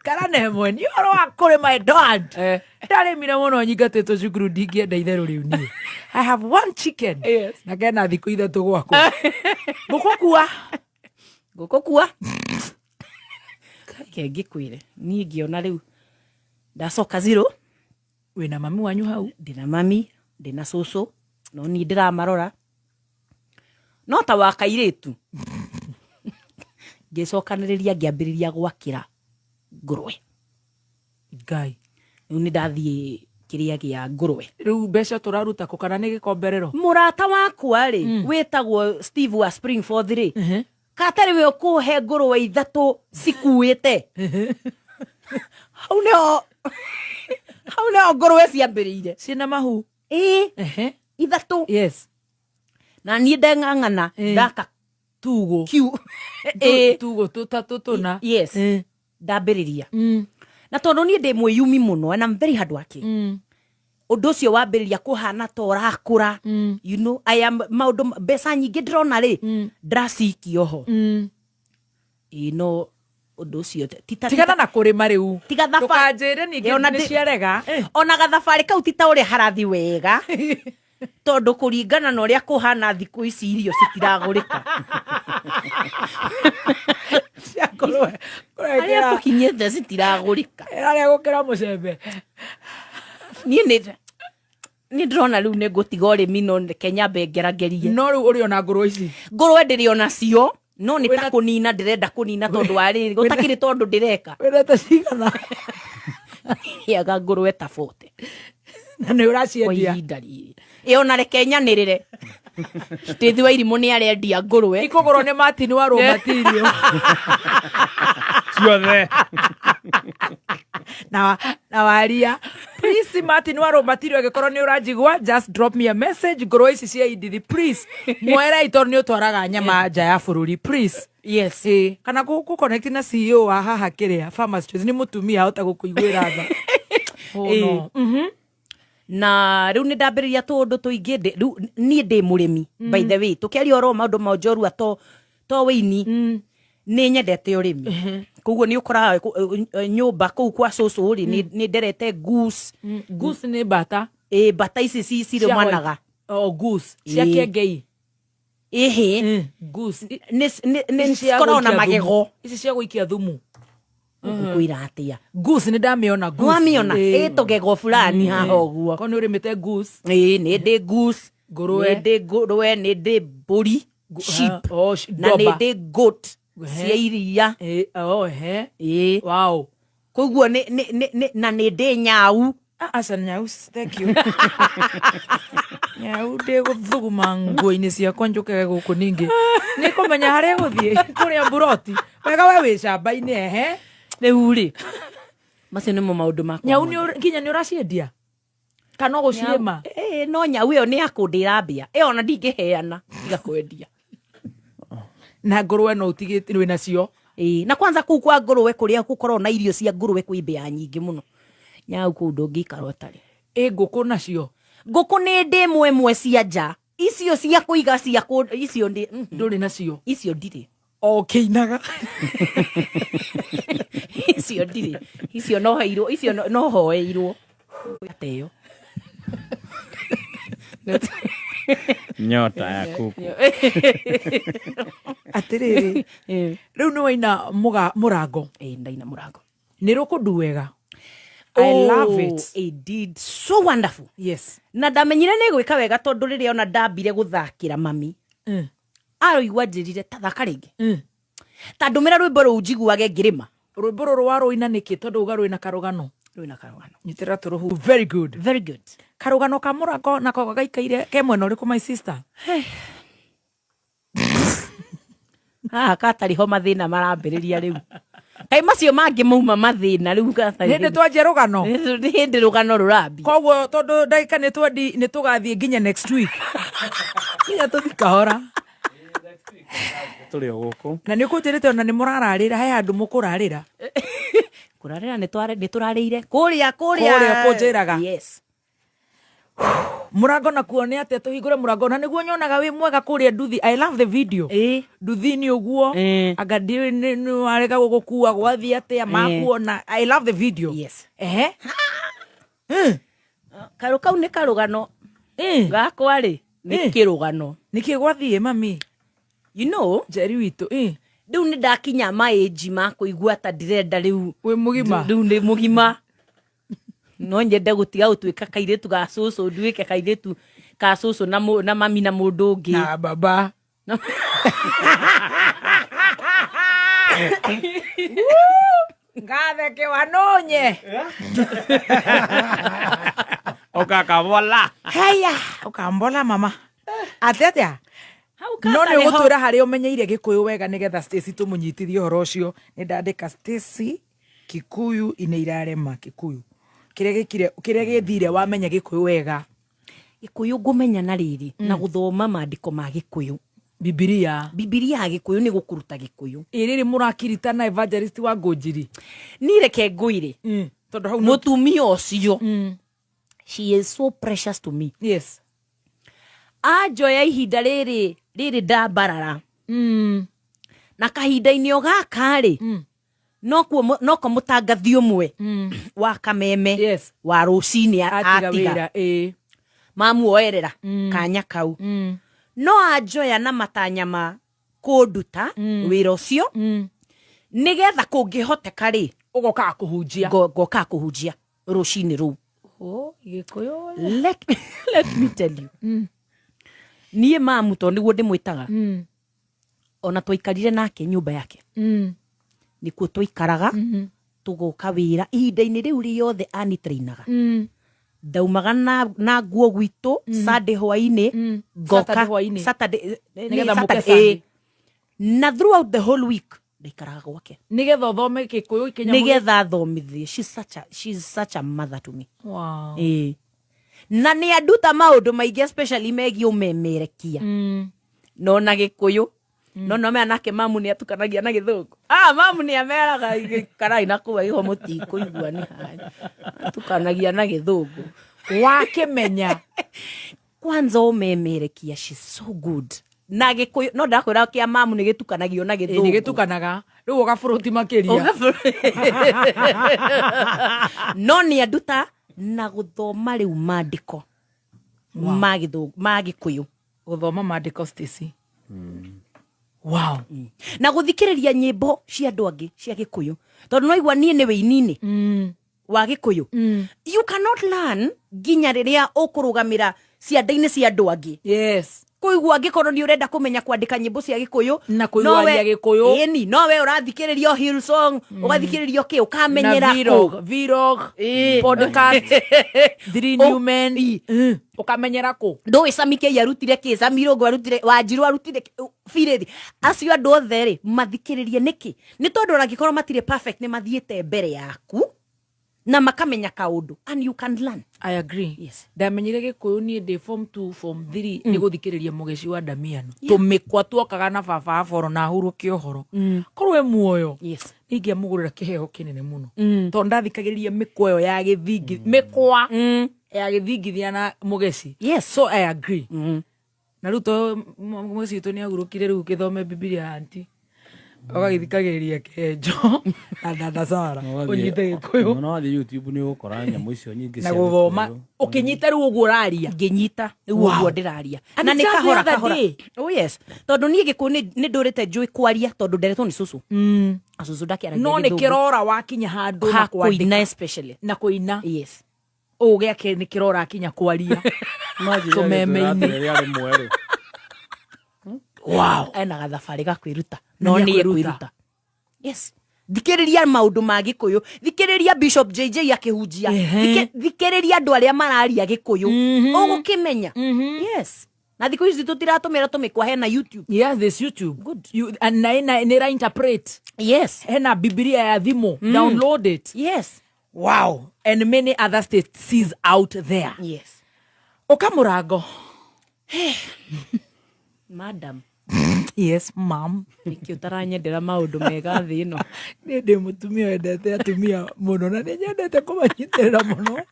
Kana na ĩmwe nĩ ũhoro wa kũrĩ my dad. Ndarĩmire mũno nyingatĩtwo cukuru ndingĩenda itherũ rĩu niĩ. I have 1 chicken. Yes. Na kena thikũ 3 gwakwa. Ngũkũ kua. Ke ngĩkwĩre, niĩ ngĩona rĩu ndacoka 0. Wĩna mami wanyu hau? Ndĩna mami, ndĩna cũcũ, no niĩ ndĩramarora. No ta wa kairĩtu. Ngĩcokanĩrĩria ngĩambĩrĩria gwakĩra ngũrwe. Ngai. Rĩu nĩ ndathiĩ kĩrĩa gĩa ngũrwe. Rĩu mbeca tũraruta kũ kana nĩ gĩkomberero? Mũrata wakwa rĩ, wĩtagwo Steve wa Springforth rĩ. Katarĩ we ũkũhe ngũrwe 3 cikuĩte. Hau nĩho ngũrwe ciambĩrĩire. Ciĩna mahu? 3. Yes. Na niĩ ndeng'ang'ana ndaka tugo. Tugo tũtatũtũna. Yes. Ndambĩrĩria. Na tondũ niĩ ndĩ mwĩyumi mũno, and I'm very hardworking. Ũndũ ũcio wambĩrĩria kũhana ta ũrakũra. You know, maũndũ mbeca nyingĩ ndĩrona rĩ, ndĩracikia oho. No ũndũ ũcio tigana na kũrĩma rĩu. Ndũkanjĩre ningĩ nĩ ciarega. Ona gathabarĩ kau ti ta ũrĩa harathi wega. Tondũ kũringana na ũrĩa kũhana thikũ ici irio citiragũrĩka. Arĩa tũkinyĩte citiragũrĩka. Arĩa gũkĩra mũcembe. Niĩ ndĩrona rĩu nĩ ngũtiga ũrĩmi no Kenya ngeragerie. No rĩu ũrĩ ona ngũrwe ici? Ngũrwe ndĩrĩ ona cio, no nĩ ta kũnina ndĩrenda kũnina tondũ wa rĩrĩ gũtakĩrĩ tondũ ndĩreka. Wĩrete cigana? Yaga ngũrwe ta 40. Na nĩ ũraciendia? Ihinda rĩrĩ. Ona reke nyanĩrĩre. Steve wa Irimũ nĩ arendia ngũrwe. Ikũgũrwo nĩ Martin wa Raw Material. Ciothe. Na waria. Please Martin wa Raw Material angĩkorwo nĩ ũranjigua, just drop me a message. Ngũrwe ici cia indithi please. Mwera itor nĩ ũtwaraga nyama nja ya bũrũri please. Yes. Kana ku connect na CEO wa haha kĩrĩa Farmers Choice nĩ mũtumia ahota gũkũiguĩra tha. Oh no. Na rĩu nĩ ndambĩrĩria tũndũ tũingĩ rĩu niĩ ndĩ mũrĩmi by the way tũkĩaria oro maũndũ ma njorua to wĩini nĩ nyendete ũrĩmi koguo nĩ ũkoraga nyũmba kũu kwa cũcũ rĩ nĩ nderete goose. Goose nĩ bata? Bata ici cirĩmanaga. Goose cia kĩengei? Goose nĩ cikoragwo na magego. Ici cia gũikia thumu? Ngũkwĩra atĩa. Goose nĩ ndamĩona goose. Wamĩona tũgego fulani haha ũguo. Ko nĩ ũrĩmĩte goose? Nĩ ndĩ goose. Ngũrwe. Nĩ ndĩ mbũri. Sheep. Na nĩ ndĩ goat. Cia iria. Wow. Koguo na nĩ ndĩ nyau. Asa Nyaus, thank you. Nyau ndego thuguma nguo-ini ciakwa njuke guku ningi. Ni kumenya haria guthie kuria buroti. Wega we wi camba-ini ehe. Riu ri. Macio nimo maundu makwa. Nyau ni nginya ni uraciendia. Kana guciema. No nyau iyo ni akundira mbia. Iyo ona ndingiheana tiga kwendia. Na ngũrũwe no utigite wina cio. Na kwanza kuu kwa ngũrũwe kuria gukorwo na irio cia ngũrũwe kwi mbia nyingi muno. Nyau kuu ndũngĩikara ũtarĩ. Ngũkũ nacio. Ngũkũ nĩ ndĩ mwemwe cia nja. Icio cia kũiga cia icio ndũrĩ nacio. Icio ndirĩ. Kĩinaga. Icio ndirĩ. Icio no heirwo, icio no hoeirwo. Ateo. Nyota ya kuku. Atiriri. Riu ni waina murango. Ndaina murango. Ni rukundu wega. I love it. It did so wonderful. Yes. Na ndamenyire nĩ gwĩka wega tondũ rĩrĩa ona ndambire gũthakĩra mami. Aroigua njĩrire ta thaka rĩngĩ. Ta ndũmĩra rwĩmbo rũu njiguage ngĩrĩma. Rwĩmbo rũrũ warũina nĩkĩ tondũ uga rwĩna karũgano. Rwĩna karũgano. Nyitĩra tũrũhu. Very good. Very good. Karũgano ka mũrango nako gagaikaire ke mwena ũrĩkũ my sister? Katari ho mathĩna marambĩrĩria rĩu. Kai macio mangĩ mauma mathĩna rĩu gatari. Hĩndĩ twanjie rũgano. Hĩndĩ rũgano rũrambi. Koguo tondũ ndagĩka nĩ tũgathiĩ nginya next week. Nginya tũthi kahora. Tũrĩ o gũkũ. Na nĩ ũkũnjĩrĩte ona nĩ mũrararĩra he andũ mũkũrarĩra. Kũrarĩra nĩ tũrarĩire. Kũrĩa kũnjĩraga. Yes. Murango nakuo nĩ atĩ tũhingũre murango na nĩguo nyonaga wĩ mwega kũrĩa nduthi. I love the video. Nduthi nĩ ũguo. Anga nĩ warega gũgũkua gwathiĩ atĩa makuona. I love the video. Yes. Karũ kau nĩ karũgano. Gakwa rĩ nĩ kĩrũgano. Nĩkĩ gwathiĩ mami? You know, Jerry witũ. Rĩu nĩ ndakinya ma-age ma kũigua ta ndirenda rĩu. Wĩ mũgima. Rĩu nĩ mũgima. No nyende gũtiga gũtuĩka kairĩtu ga cũcũ nduĩke kairĩtu ka cũcũ na mami na mũndũ ũngĩ. Na baba. Ngatheke wanonye. Ukakambola. Heya, ukambola mama. Atete. No nĩ ũgũtwĩra harĩa ũmenyeire Gĩkũyũ wega nĩgetha Stacy tũmũnyitithie ũhoro ũcio. Nĩ ndandĩka Stacy Kikuyu ine irarema Kikuyu. Kĩrĩa gĩthire wamenya Gĩkũyũ wega. Gĩkũyũ ngũmenya na rĩrĩ na gũthoma maandĩko ma Gĩkũyũ. Bibilia ya Gĩkũyũ nĩ gũkũruta Gĩkũyũ. Rĩrĩ mũrakirita na evangelist wa Ngũnjiri. Ni reke ngũire. Tondũ hau mũtumia ũcio. She is so precious to me. Yes. Anjoya ihinda rĩrĩ ndambarara. Na kahinda-inĩ o gaka rĩ. Noko mũtangathi ũmwe wa kameme. Yes. Wa rũcinĩ atiga. Mamuoerera kanya kau. No anjoya na matanya ma kũnduta wĩra ũcio. Nĩgetha kũngĩhoteka rĩ. Ũgoka kũhunjia. Ngoka kũhunjia rũcinĩ rũu. Gĩkũyũ. Let me tell you. Niĩ mamu tondũ nĩguo ndĩmwĩtaga. Ona twaikarire nake nyũmba yake. Nĩkuo twaikaraga. Tũgoka wĩra ihinda-inĩ rĩu rĩothe anitrainaga. Ndaumaga na nguo gwitũ Sunday hwainĩ. Ngoka Saturday. Na throughout the whole week ndaikaraga gwake. Nĩgetha ũthome Gĩkũyũ Kenya. Nĩgetha thomithie. She's such a mother to me. Wow. Na nĩ anduta maũndũ maingĩ especially megiĩ ũmemerekia. No na Gĩkũyũ. No mea nake mamu nĩ atukanagia na Gĩthũngũ. Mamu nĩ ameraga karai na kuwa iho mũtikũigua nĩ hanya. Atukanagia na Gĩthũngũ. Wakĩmenya. Kwanza ũmemerekia, she's so good. Na Gĩkũyũ no ndakwĩra kĩa mamu nĩ gĩtukanagio na Gĩthũngũ. Nĩ gĩtukanaga. Rĩu ũgabũrũti makĩria. No nĩ anduta na gũthoma rĩu maandĩko ma Gĩkũyũ. Gũthoma maandĩko Stacy. Wow. Na gũthikĩrĩria nyĩmbo cia andũ angĩ cia Gĩkũyũ. Tondũ no igua niĩ nĩ wĩini-inĩ wa Gĩkũyũ. You cannot learn nginya rĩrĩa ũkũrũgamĩra cianda-inĩ cia andũ angĩ. Yes. kuigua ngikoro ni urenda kumenya kwandika nyimbo cia Gikuyu na kuigua Gikuyu eni no we urathikiriria Hillsong ugathikiriria ki ukamenyera vlog podcast 3 new men ukamenyera ku ndo Samike yarutire ki Samirongo arutire Wanjiru arutire Firithi acio andu othe ri mathikiririe niki ni tondu uragikorwo matire perfect ni mathiete mbere yaku na makamenya kaundu and you can learn. I agree. Yes. Ndamenyire Gikuyu ni de form 2 form 3 ni guthikiriria Mugeci wa Damiano tumikwa twokaga na baba aforo na huru kiohoro korwe muoyo yes ingia mugurira kiheo kinene muno to ndathikagiriria mikwa ya githingi mikwa ya githingithia na Mugeci. Yes, so I agree. Na ruto Mugeci to ni agurukire ru githome Biblia anti ogagithikagiriria kenjo na dada Sara unyite Gikuyu no the YouTube ni ukora nyamu icio nyingi na guthoma ukinyita ru uguo raria nginyita uguo ndiraria na ni kahora oh yes tondu ni Gikuyu ni ndurite njui kwaria tondu nderetwo ni susu susu ndakiara no ni kirora wakinya handu na kuina especially na kuina yes uge ake ni kirora akinya kwaria no tumeme-ini ari mweru wow ena gathabari gakwiruta no ni ekwiruta yes thikiriria maundu ma Gikuyu thikiriria Bishop JJ akihunjia thikiriria andu aria mararia Gikuyu ugukimenya yes na thiku ici tutiratumira tumikwa hena YouTube. Yes, this YouTube good and na interpret yes hena Biblia ya thimo download it yes wow and many other states out there yes okamurango madam yes ma'am niki utaranyendera maundu mega thi no ndi mutumia wendete atumia muno na nyendete kumanyitirira muno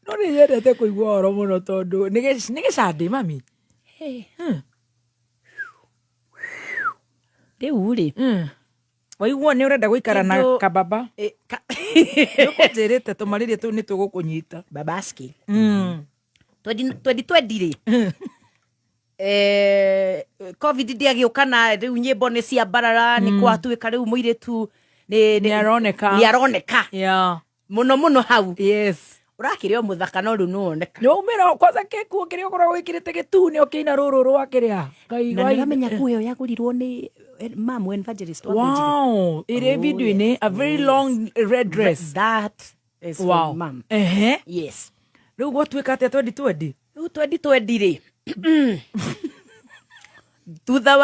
no ni nyendete kuigua oro muno tondu nigicandi mami hey riu ri waigua ni urenda guikara na kababa nikunjirite tumaririe tu ni tugukunyita babaski 2020 ri COVID ndiagiukana riu nyimbo ni cia barara ni kwatuika riu muiritu ni aroneka yeah muno hau yes urakirio muthaka no ru nuoneka no umira kwanza keku kirio korwo wikirite gituni okina ruru rwa kiria ngai na niramenya kuyo yagurirwo ni mamu evangelist wa Bridget. Wow ire video ini a very long red dress that is wow for mom yes riu gwatuika atia 2020 riu 2020 ri thutha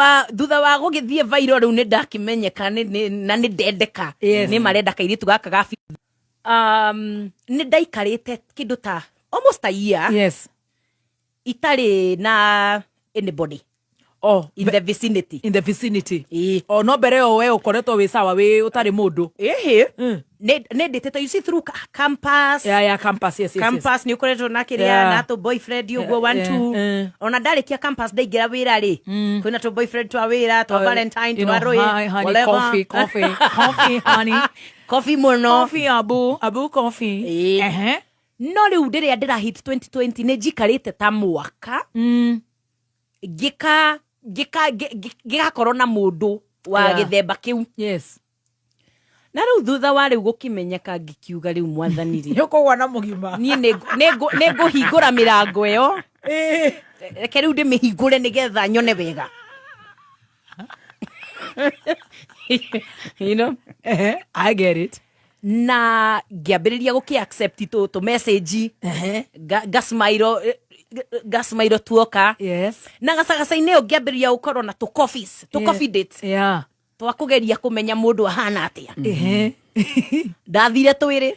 wa gugithie viral riu ni ndakimenyeka na ni ndendeka ni marenda kairitu gaka gafi ni ndaikarite kindu ta almost a year yes itari na anybody in the vicinity no mbere o we ukoretwo wi sawa wi utari mundu ne ndetete you see through campus campus yes campus ni ukoretwo na kiria na to boyfriend uguo 1 2 ona ndarikia campus ndaigira wira ri kwina to boyfriend twa wira twa valentine twa roi coffee honey coffee muno coffee abu coffee no riu ndiria ndira hit 2020 ne jikarite ta mwaka gigakorwo na mundu wa githemba kiu yes na riu thutha wa riu gukimenyeka ngikiuga riu mwathani ri yokogwa na mugima ni nguhingura mirango iyo reke riu ndimihingure nigetha nyone wega you know I get it na ngiambiriria guki accept to message gasmairo tuoka yes na gacagacaine yo ngiambiriria gukorwo na to coffee dates yeah twakugeria kumenya mundu ahana atia ndathire twiri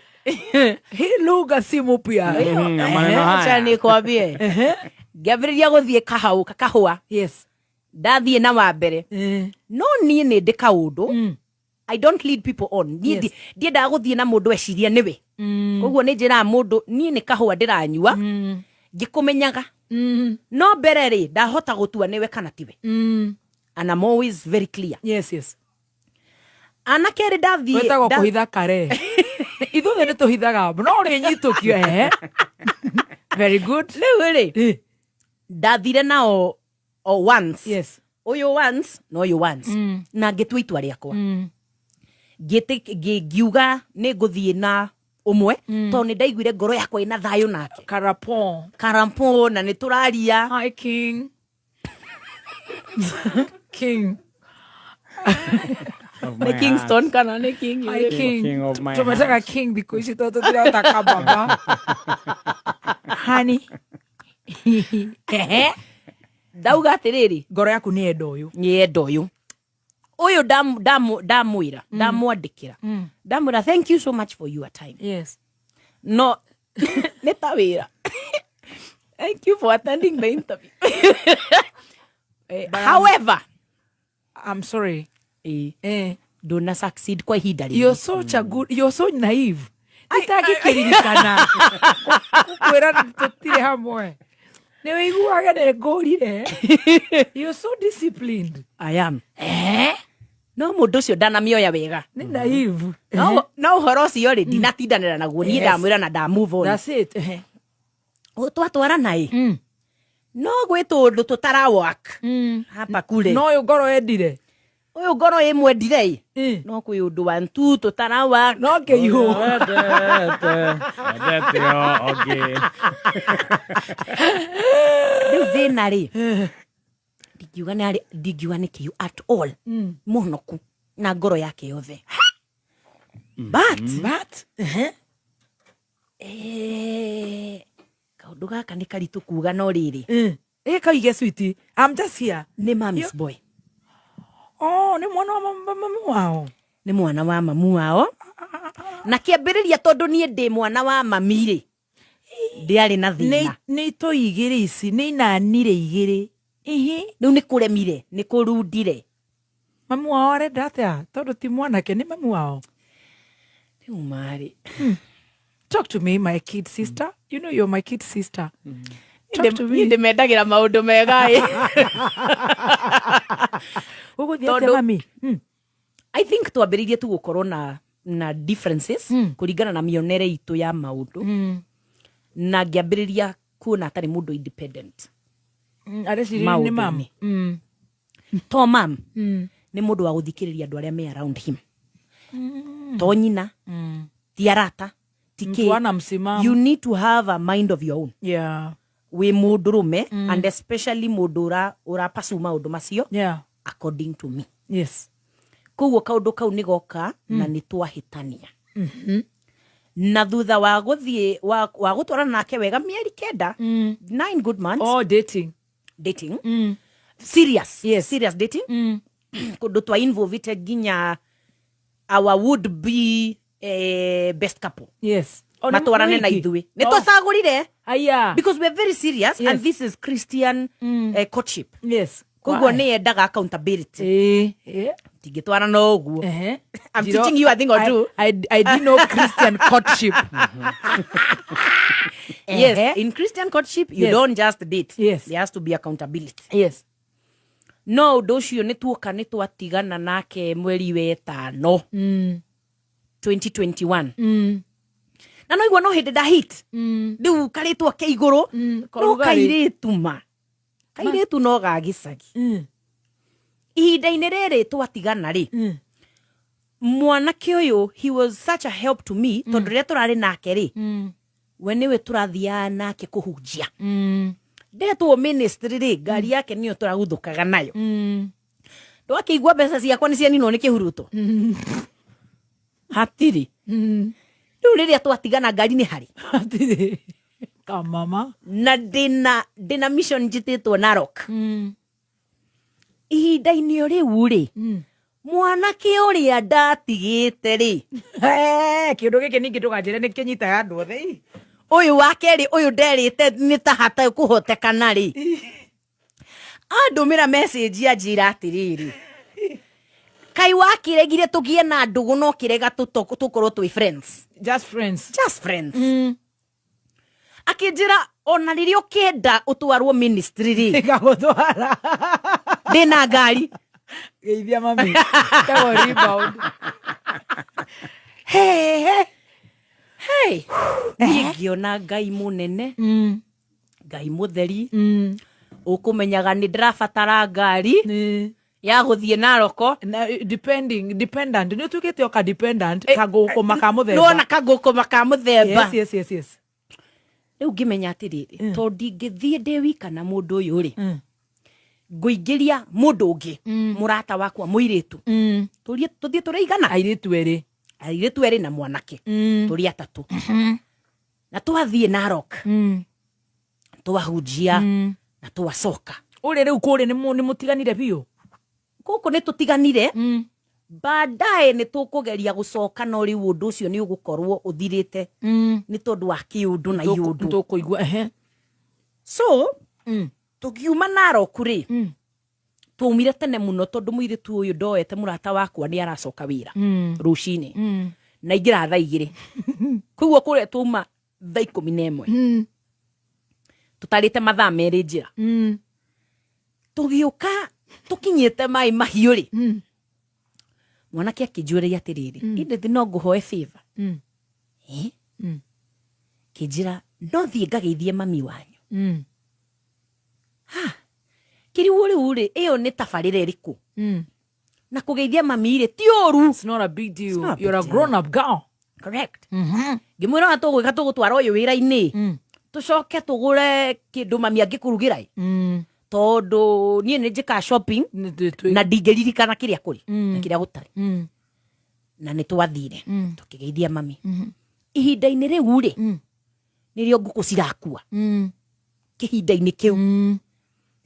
lugha simu pia acha nikwambie ngiambiriria guthie kahua yes ndathie na wa mbere no nie ni ndika undu I don't lead people on nie ndienda guthie na mundu eciria niwe koguo ni njira mundu nie ni kahua ndiranyua ngikumenyaga no mbere ri ndahota gutua niwe kana tiwe and I'm always very clear yes anakere ndathie wetagwo kuhitha kare ithuothe ni tuhithaga no ri nyitukio very good riu ri ndathire nao once yes uyu once no uyu once na ngitua itua riakwa ngiuga ni nguthie na umwe to ni ndaiguire ngoro yakwa ina thayo nake karapon na ni turaria hi king King. The Kingston kana ne king. I king of my tumetaka king because she thought that ataka baba. Honey. Dauga atiriri ngoro yaku ni enda uyu uyu ndamwira ndamwandikira ndamwira thank you so much for your time. Yes. No netawira thank you for attending the interview. However, I'm sorry. Don't succeed kwa hidari. You're so naive. Itaki kiririkana. Kukwira tutire hamwe. Newe iguaga ne ngorire. You're so disciplined. I am. No mundu ucio ndanamioya wega. Ni naive. No uhoro ucio ri ndinatindanira naguo ni ndamwira na nda move on. That's it. Twatwara nai. No gwitu ndu tutara work. Hapa kule. No yo ngoro endire. Uyu ngoro imwendire no kwi undu wa ntu tutara work. No ke you. Okay. Riu thina ri ndigiuga ni kiu at all munoku na ngoro yake yothe but kaundu gaka ni karitu kuga no riri kaige sweetie. I'm just here. ni mommy's boy. Oh, ni mwana wa mamu wao. Ni mwana wa mamu wao. Na kiambiriria tondu nie ndi mwana wa mami ri ndiari na thina. Ni to igire ici ni nanire igire. Riu ni kuremire ni kurundire. Mamu wao arenda atia tondu ti mwanake ni mamu wao. Riu mari. Talk to me, my kid sister. You know you're my kid sister. Talk to me. Ndimendagira maundu mega mami. I think twambiririe tu gukorwo na differences kuringana na mionere itu ya maundu na ngiambiriria kuona atari mundu independent. Areciria ni mami. To mam ni mundu wa guthikiriria andu aria me around him. To nyina ti arata ti ki. You need to have a mind of your own. Yeah. We mundurume and especially mundu ura pasu maundu macio. Yeah. According to me. Yes. Kuguo kaundu kau ni goka na ni twahitania. Na thutha wa guthie wa gutwarana nake wega mieri kenda 9 good months. Oh, dating. Serious. Yes. Serious dating. Kundu twa involved ginya our would be best couple. Yes. Matwarane na ithui ni twacagurire aya because we are very serious. Yes. And this is Christian courtship. Yes. Kuguo ni endaga accountability. Tigitwara no uguo. I'm teaching you a thing or two. I didn't know Christian courtship. Yes, in Christian courtship you don't just date. Yes. There has to be accountability. Yes. No undu ucio ni twatigana nake mweri wetano 2021. Na no igua no hindi da hit. Riu karitwa ke iguru no kairituma. Kairetu no gagicagi. Ihinda-ini riri twatigana ri. Mwanake uyu he was such a help to me tondu ria turari nake ri. We niwe turathia nake kuhunjia. Ndetwo ministry ri ngari yake niyo turaguthukaga nayo. Ndwakeigua mbeca ciakwa ni cianinwo ni kihuruto. Hatiri. Riu riria twatigana ngari ni hari. Hatiri. Kamama. Na dina mission njititwo Narok. Ihinda-ini riu ri mwanake uria ndatigite ri kindu giki ningi tuganjire ni kinyitaga andu othe. Uyu wa keri uyu nderite ni tahata kuhotekana ri andumira message anjira atiriri kai wakiregire tugie na ndugu no kirega tukorwo twi friends. Just friends. Akinjira ona ririo kenda utwarwo ministry ri ngagutwara ndina ngari geithia mami tawo rebound. Hey ngiona ngai munene ngai mutheri ukumenyaga ni ndirabatara ngari ya guthie Naroko dependent ni tukite oka dependent kagukuma ka muthemba. No na kagukuma ka muthemba. Yes. Riu ngimenya atiriri to ndingithie ndi wika na mundu uyu ri nguingiria mundu ungi murata wakwa muiritu tuthie turaigana airitu eri na mwanake turi atatu na twathie Narok twahunjia na twacoka uri riu kuri ni mutiganire biu guku ni tutiganire baadaye ni tukugeria gucoka no riu undu ucio ni ugukorwo uthirite ni tondu wa kiundu na iundu tukuigua so tugiuma Narok ri tuumire tene muno tondu muiritu uyu ndoete murata wakwa ni aracoka wira rucini na ingira thaa 2 kuguo kure tuma thaa 11 tutarite mathaa meri njira tugiuka tukinyite mai mahiu ri mwanake akinjuria atiriri indi no nguhoe favor kijira no thie ngageithie mami wanyu kiriuri uri iyo ni tabarire iriku na kugeithia mami ri ti oru. It's not a big deal. You're a grown up girl. Correct. Ngimwira atugwika tugutwara uyu wira-ini tucoke tugure kindu mami angikurugira tondu nie ni njika shopping na ndingiririkana kiria kuri na kiria gutari na ni twathire tukigeithia mami ihinda-ini riu ri nirio nguku cirakua kihinda-ini kiu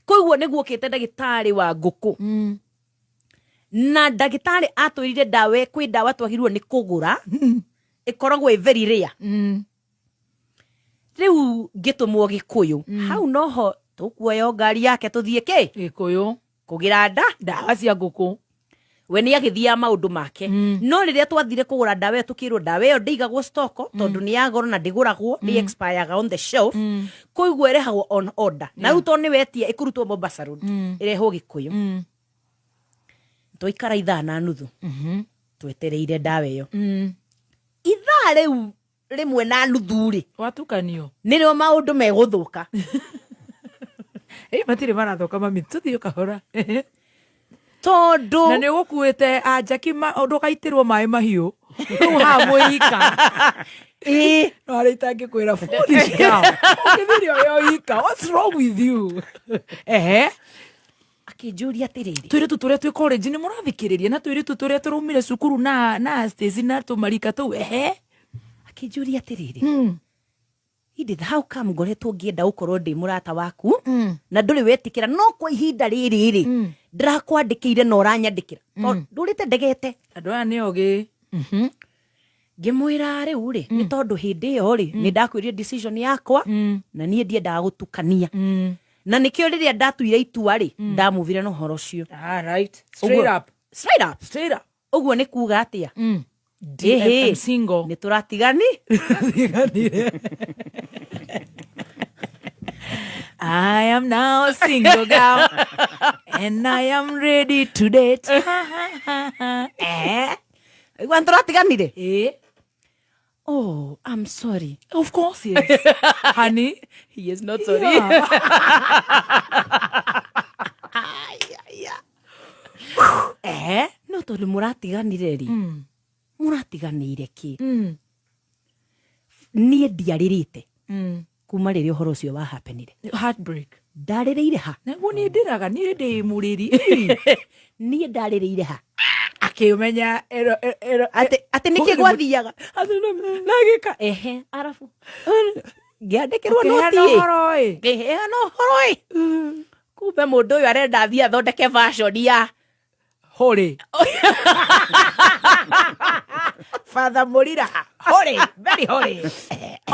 koguo niguo kite ndagitari wa nguku na ndagitari atwirire dawa kwi dawa twagirwo ni kugura ikoragwo very rare riu gitumwo Gikuyu hau noho tukuoya ngari yake tuthie Gikuyu kugira dawa cia nguku we ni agithia maundu make no riria twathire kugura dawa tukirwo dawa iyo ndigagwo stoko tondu ni ya goro na ndiguragwo ni expire on the shelf koiguo irehagwo on order na riu to ni wetie ikurutwo Mombasa Road irehwo Gikuyu toikara ithaa na nuthu twetereire dawa iyo ithaa riu rimwe na nuthu ri watukanio nirio maundu meguthuka matire marathoka mami tuthio kahora tondu na ni gukuite anjaki ndukaitirwo mai mahiu tu ha muika no aritange kwira foolish girl ukithirio yo ika what's wrong with you akinjuria atiriri twiritu turia twi college ni murathikiriria na twiritu turia turumire cukuru na stage na tumarika tu akinjuria atiriri indi how come ngoretwo ngienda ukorwo ndi murata waku na nduri wetikira no kwa ihinda riri ndirakwandikire na uranyandikira ndurite ndegete andu aya ni ogi ngimwira riu ri ni tondu hindi iyo ri ni ndakwirie decision yakwa na nie ndiendaga gutukania na nikio riria ndatuire itua ri ndamuvire no horo cio right straight up uguo ni kuga atia I'm single ni turatigani I am now a single girl and I am ready to date. Igwan turatiganire oh I'm sorry. Of course yes. Honey, he is not sorry. No tondu muratiganire ri muratiganire ki nie ndiaririte kuma riria uhoro ucio wa happenire heartbreak ndaririire ha naguo ni ndiraga ni ndi muriri nie ndaririire ha akimenya ati niki gwathiaga nagika arafu ngiandikirwo noti ngiheana uhoro kumbe mundu uyu arenda athie athondeke version ya hori Father Murira hori very hori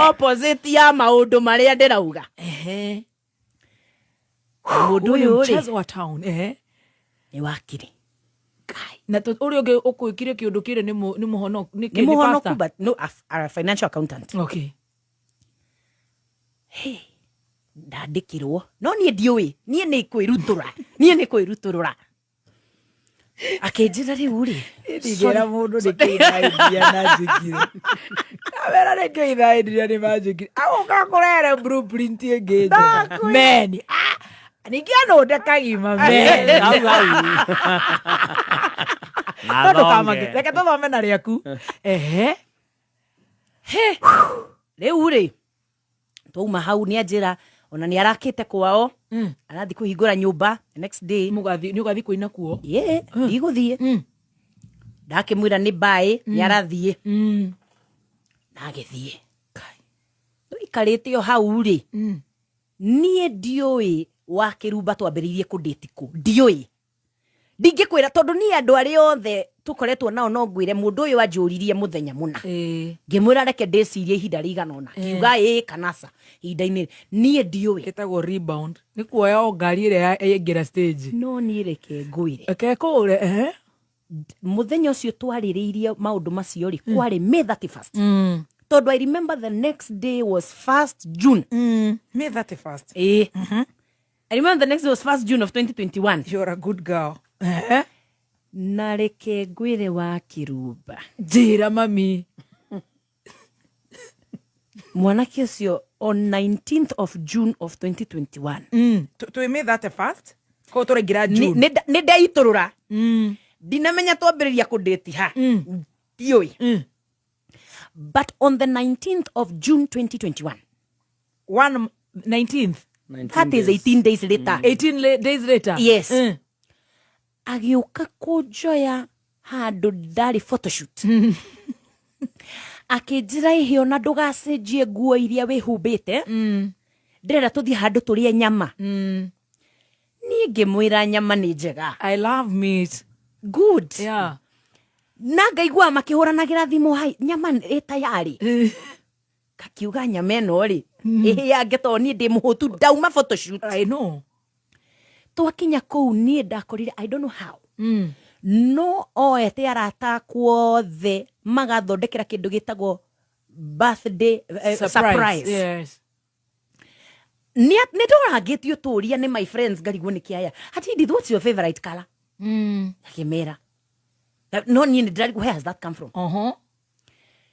opposite ya maundu maria ndirauga mundu uyu mchezo wa town ni wakiri na uri ungi ukwikire kiundu kire ni muhono ni muhono but no a financial accountant okay ndandikirwo no nie ndiui nie ni kwirutura akinjira riu ri ndigera mundu nikiithaidia na njikire kamera nikiithaidia ni manjikire aguka kurere blueprint ingi men nikiano ndekagima men reke tuthome na riaku riu ri twauma hau ni anjira ona ni arakite kwao arathi kuhingura nyumba next day ni ugathi kuina kuo iguthie ndakimwira ni bye ni arathie na agithie ikarite yo hau ri nie ndioi wa kirumba twambiririe kudate ku ndioi ndingikwira tondu ni andu ari othe tukoretwo nao no ngwire mundu uyu anjuririe muthenya muna ngimwira reke ndicirie ihinda rigana ona kiuga kanasa ihinda-ini nie ndioi etagwo rebound ni kuoya o ngari ire yengira stage no ni reke ngwire akekure muthenya ucio twaririirie maundu macio ri kwari May 31st tondu I remember the next day was 1st June May 31st I remember the next day was 1st June of 2021 you're a good girl na reke ngwire wa kirumba njira mami mwanake ucio on 19th of June of 2021 to May 31st ko turengira June ne ndaiturura dinamenya twambiriria kudate ha ndioi but on the 19th of June 2021 19th that is 18 days later 18 days later yes agiuka kujoya handu ndari photoshoot akijira ihio na ndugacenjie nguo iria wihumbite ndirenda tuthie handu turie nyama ni ngimwira nyama ni njega I love meat good yeah na ngaigua makihuranagira thimu hai nyama tayari kakiuga nyama eno ri ya geto ni ndi muhutu dauma photoshoot I know twakinya kuu ni ndakorire I don't know how no oete arata kwothe magathondekera kindu gitagwo birthday surprise yes ni ndorangitio turia ni my friends ngarigwo ni kiaya hati what's your favorite color akimera no ni ndarigwo where has that come from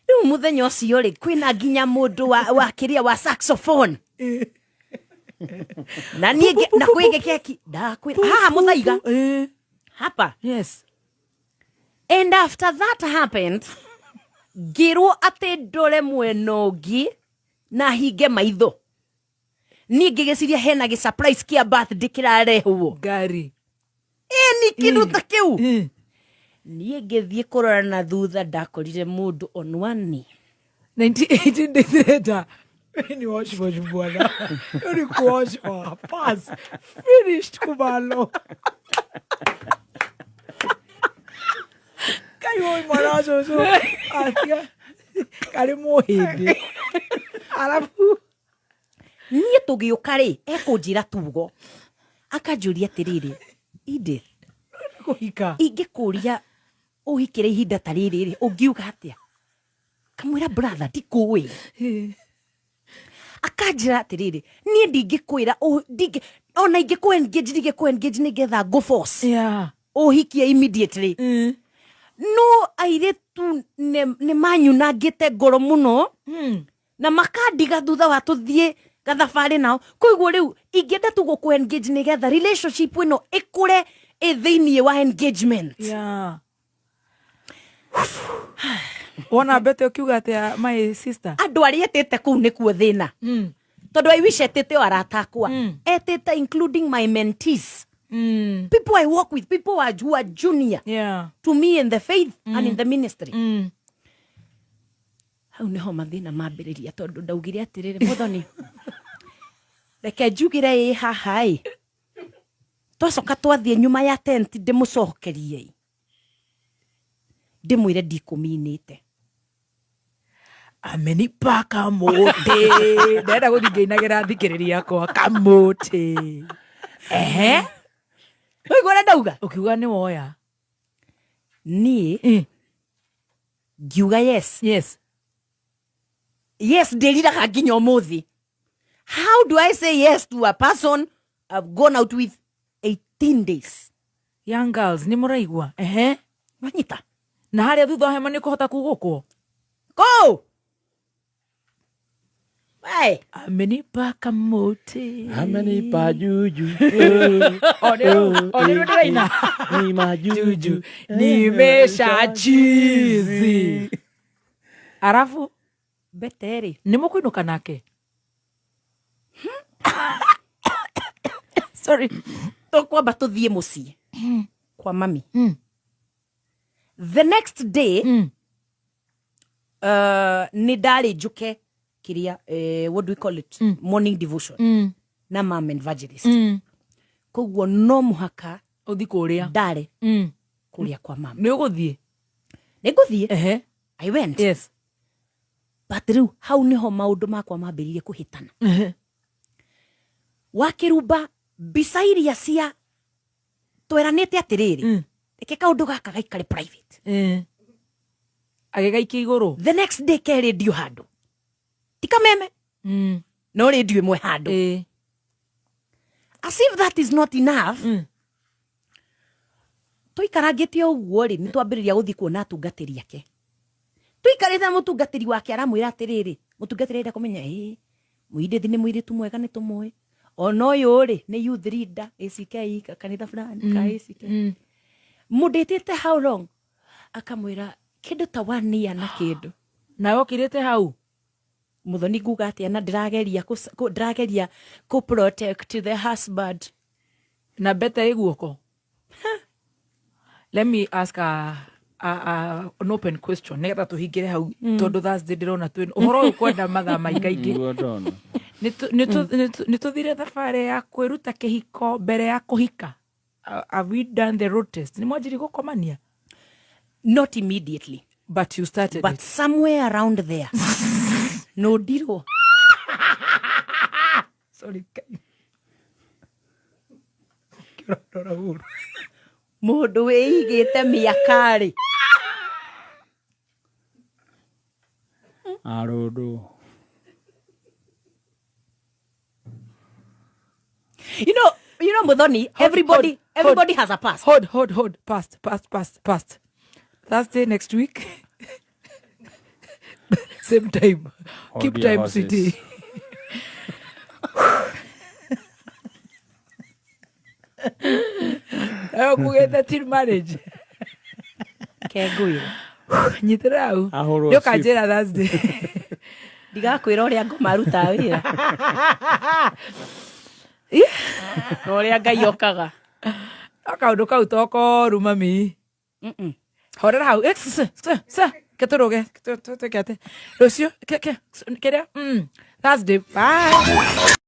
riu muthenya ucio ri kwina nginya mundu wa kiria wa saxophone na niĩ na kwĩge keki ndakwĩra haha muthaiga hapa yes and after that happened ngirwo ati ndore mwenogi na hinge maitho niĩ ngĩgĩciria hena gĩ surprise kia birthday kĩrarehwo ngari ni kindu ta kiu niĩ ngĩthiĩ kũrora na thutha ndakorire mũndũ on one knee 18 days later ni wash bwana ni kuwash pass finished kumalo kayo marazo so atia kare mohindi alafu niĩ tũgĩũka rĩ ekũnjĩra tugo akanjũria atĩrĩrĩ Edith kuhika ingĩkũria ũhikĩre ihinda ta rĩrĩ rĩ ũngiuga atĩa kamwĩra brother ndikũĩ akanjĩra atĩrĩrĩ niĩ ndingĩkwĩra ona ingĩkũ-engage nĩgetha go force ũhikie immediately no airĩtu nĩ manyunangĩte ngoro mũno na makandiga thutha wa tũthiĩ gathabarĩ nao koiguo rĩu ingĩenda tu gũkũ-engage nĩgetha relationship ĩno ĩkũre thĩiniĩ wa engagement wona bete ukiuga atia my sister andu ari etete kuu nikuo thina tondu I wish etete arata akwa etete including my mentees people I work with, people who are junior to me in the faith and in the ministry hau niho mathina mambiriria tondu ndaugire atiriri muthoni reke njugire haha twacoka twathie nyuma ya tent ndimucokerie ndimwire ndikuminite amenipa kamote ndenda guthingainagira thikiriria yakwa kamote wigora ndauga ukiuga ni woya ni ngiuga yes ndiriraga nginya umuthi how do I say yes to a person I've gone out with 18 days young girls ni muraigwa wanyita na haria thutha hema ni kuhota kugukwo go Hey. Amenipa kamote amenipa juju Onero ndiraina ni majuju nimesha chizi arafu beteri ni mukwinuka nake Sorry. Tukwamba tuthie mucii kwa mami. The next day ni ndari njuke kiria what do we call it, morning devotion na Mam Evangelist. Koguo no muhaka uthi kuria ndari kuria kwa mama. Ni uguthie? Ni nguthie. I went. Yes. But riu hau niho maundu makwa mambiririe kuhitana. Wakirumba mbica iria cia tweranite atiriri eke kaundu gaka gaikare private. Agegaikia iguru. The next day ke radio handu tika meme no radio imwe handu. As if that is not enough. Tuikarangite uguo ri nitwambiriria guthi kuona atungatiri ake. Tuikarite mutungatiri wake aramwira atiriri mutungatiri enda kumenya muindethi ni muiritu mwega ni tumwe ono uyu ri ni youth leader ACK kanitha fulani ka ACK. Mudetete how long? Akamwira kindu ta 1 year na kindu. Na okirite hau Muthoni nguga atia na ndirageria ku protect the husband na beta iguoko. Let me ask an open question. Nega tuhingire hau tondu Thursday ndirona twin uhoro ukwenda mathaa maingaingi. Nituthire thabari ya kwiruta kihiko mbere ya kuhika. Have we done the road test? Ni mwajiri gukomania? Not immediately, but you started but it. Somewhere around there. No diro. Sorry. Mundu wigite miakari. Arodo. You know, Muthoni, everybody has a past. Hold. Past. Thursday next week. Same time. Keep time, sweetie. Kugeta till marriage. Keguira. Nyitirau. Ndio kanjira Thursday. Ndigakwira uria ngumaruta wira. Uria Ngai okaga. Akaundu kau tokoru mami. Horera hau. Sa. Ketoroge. Rucio. Keria. Thursday. Bye.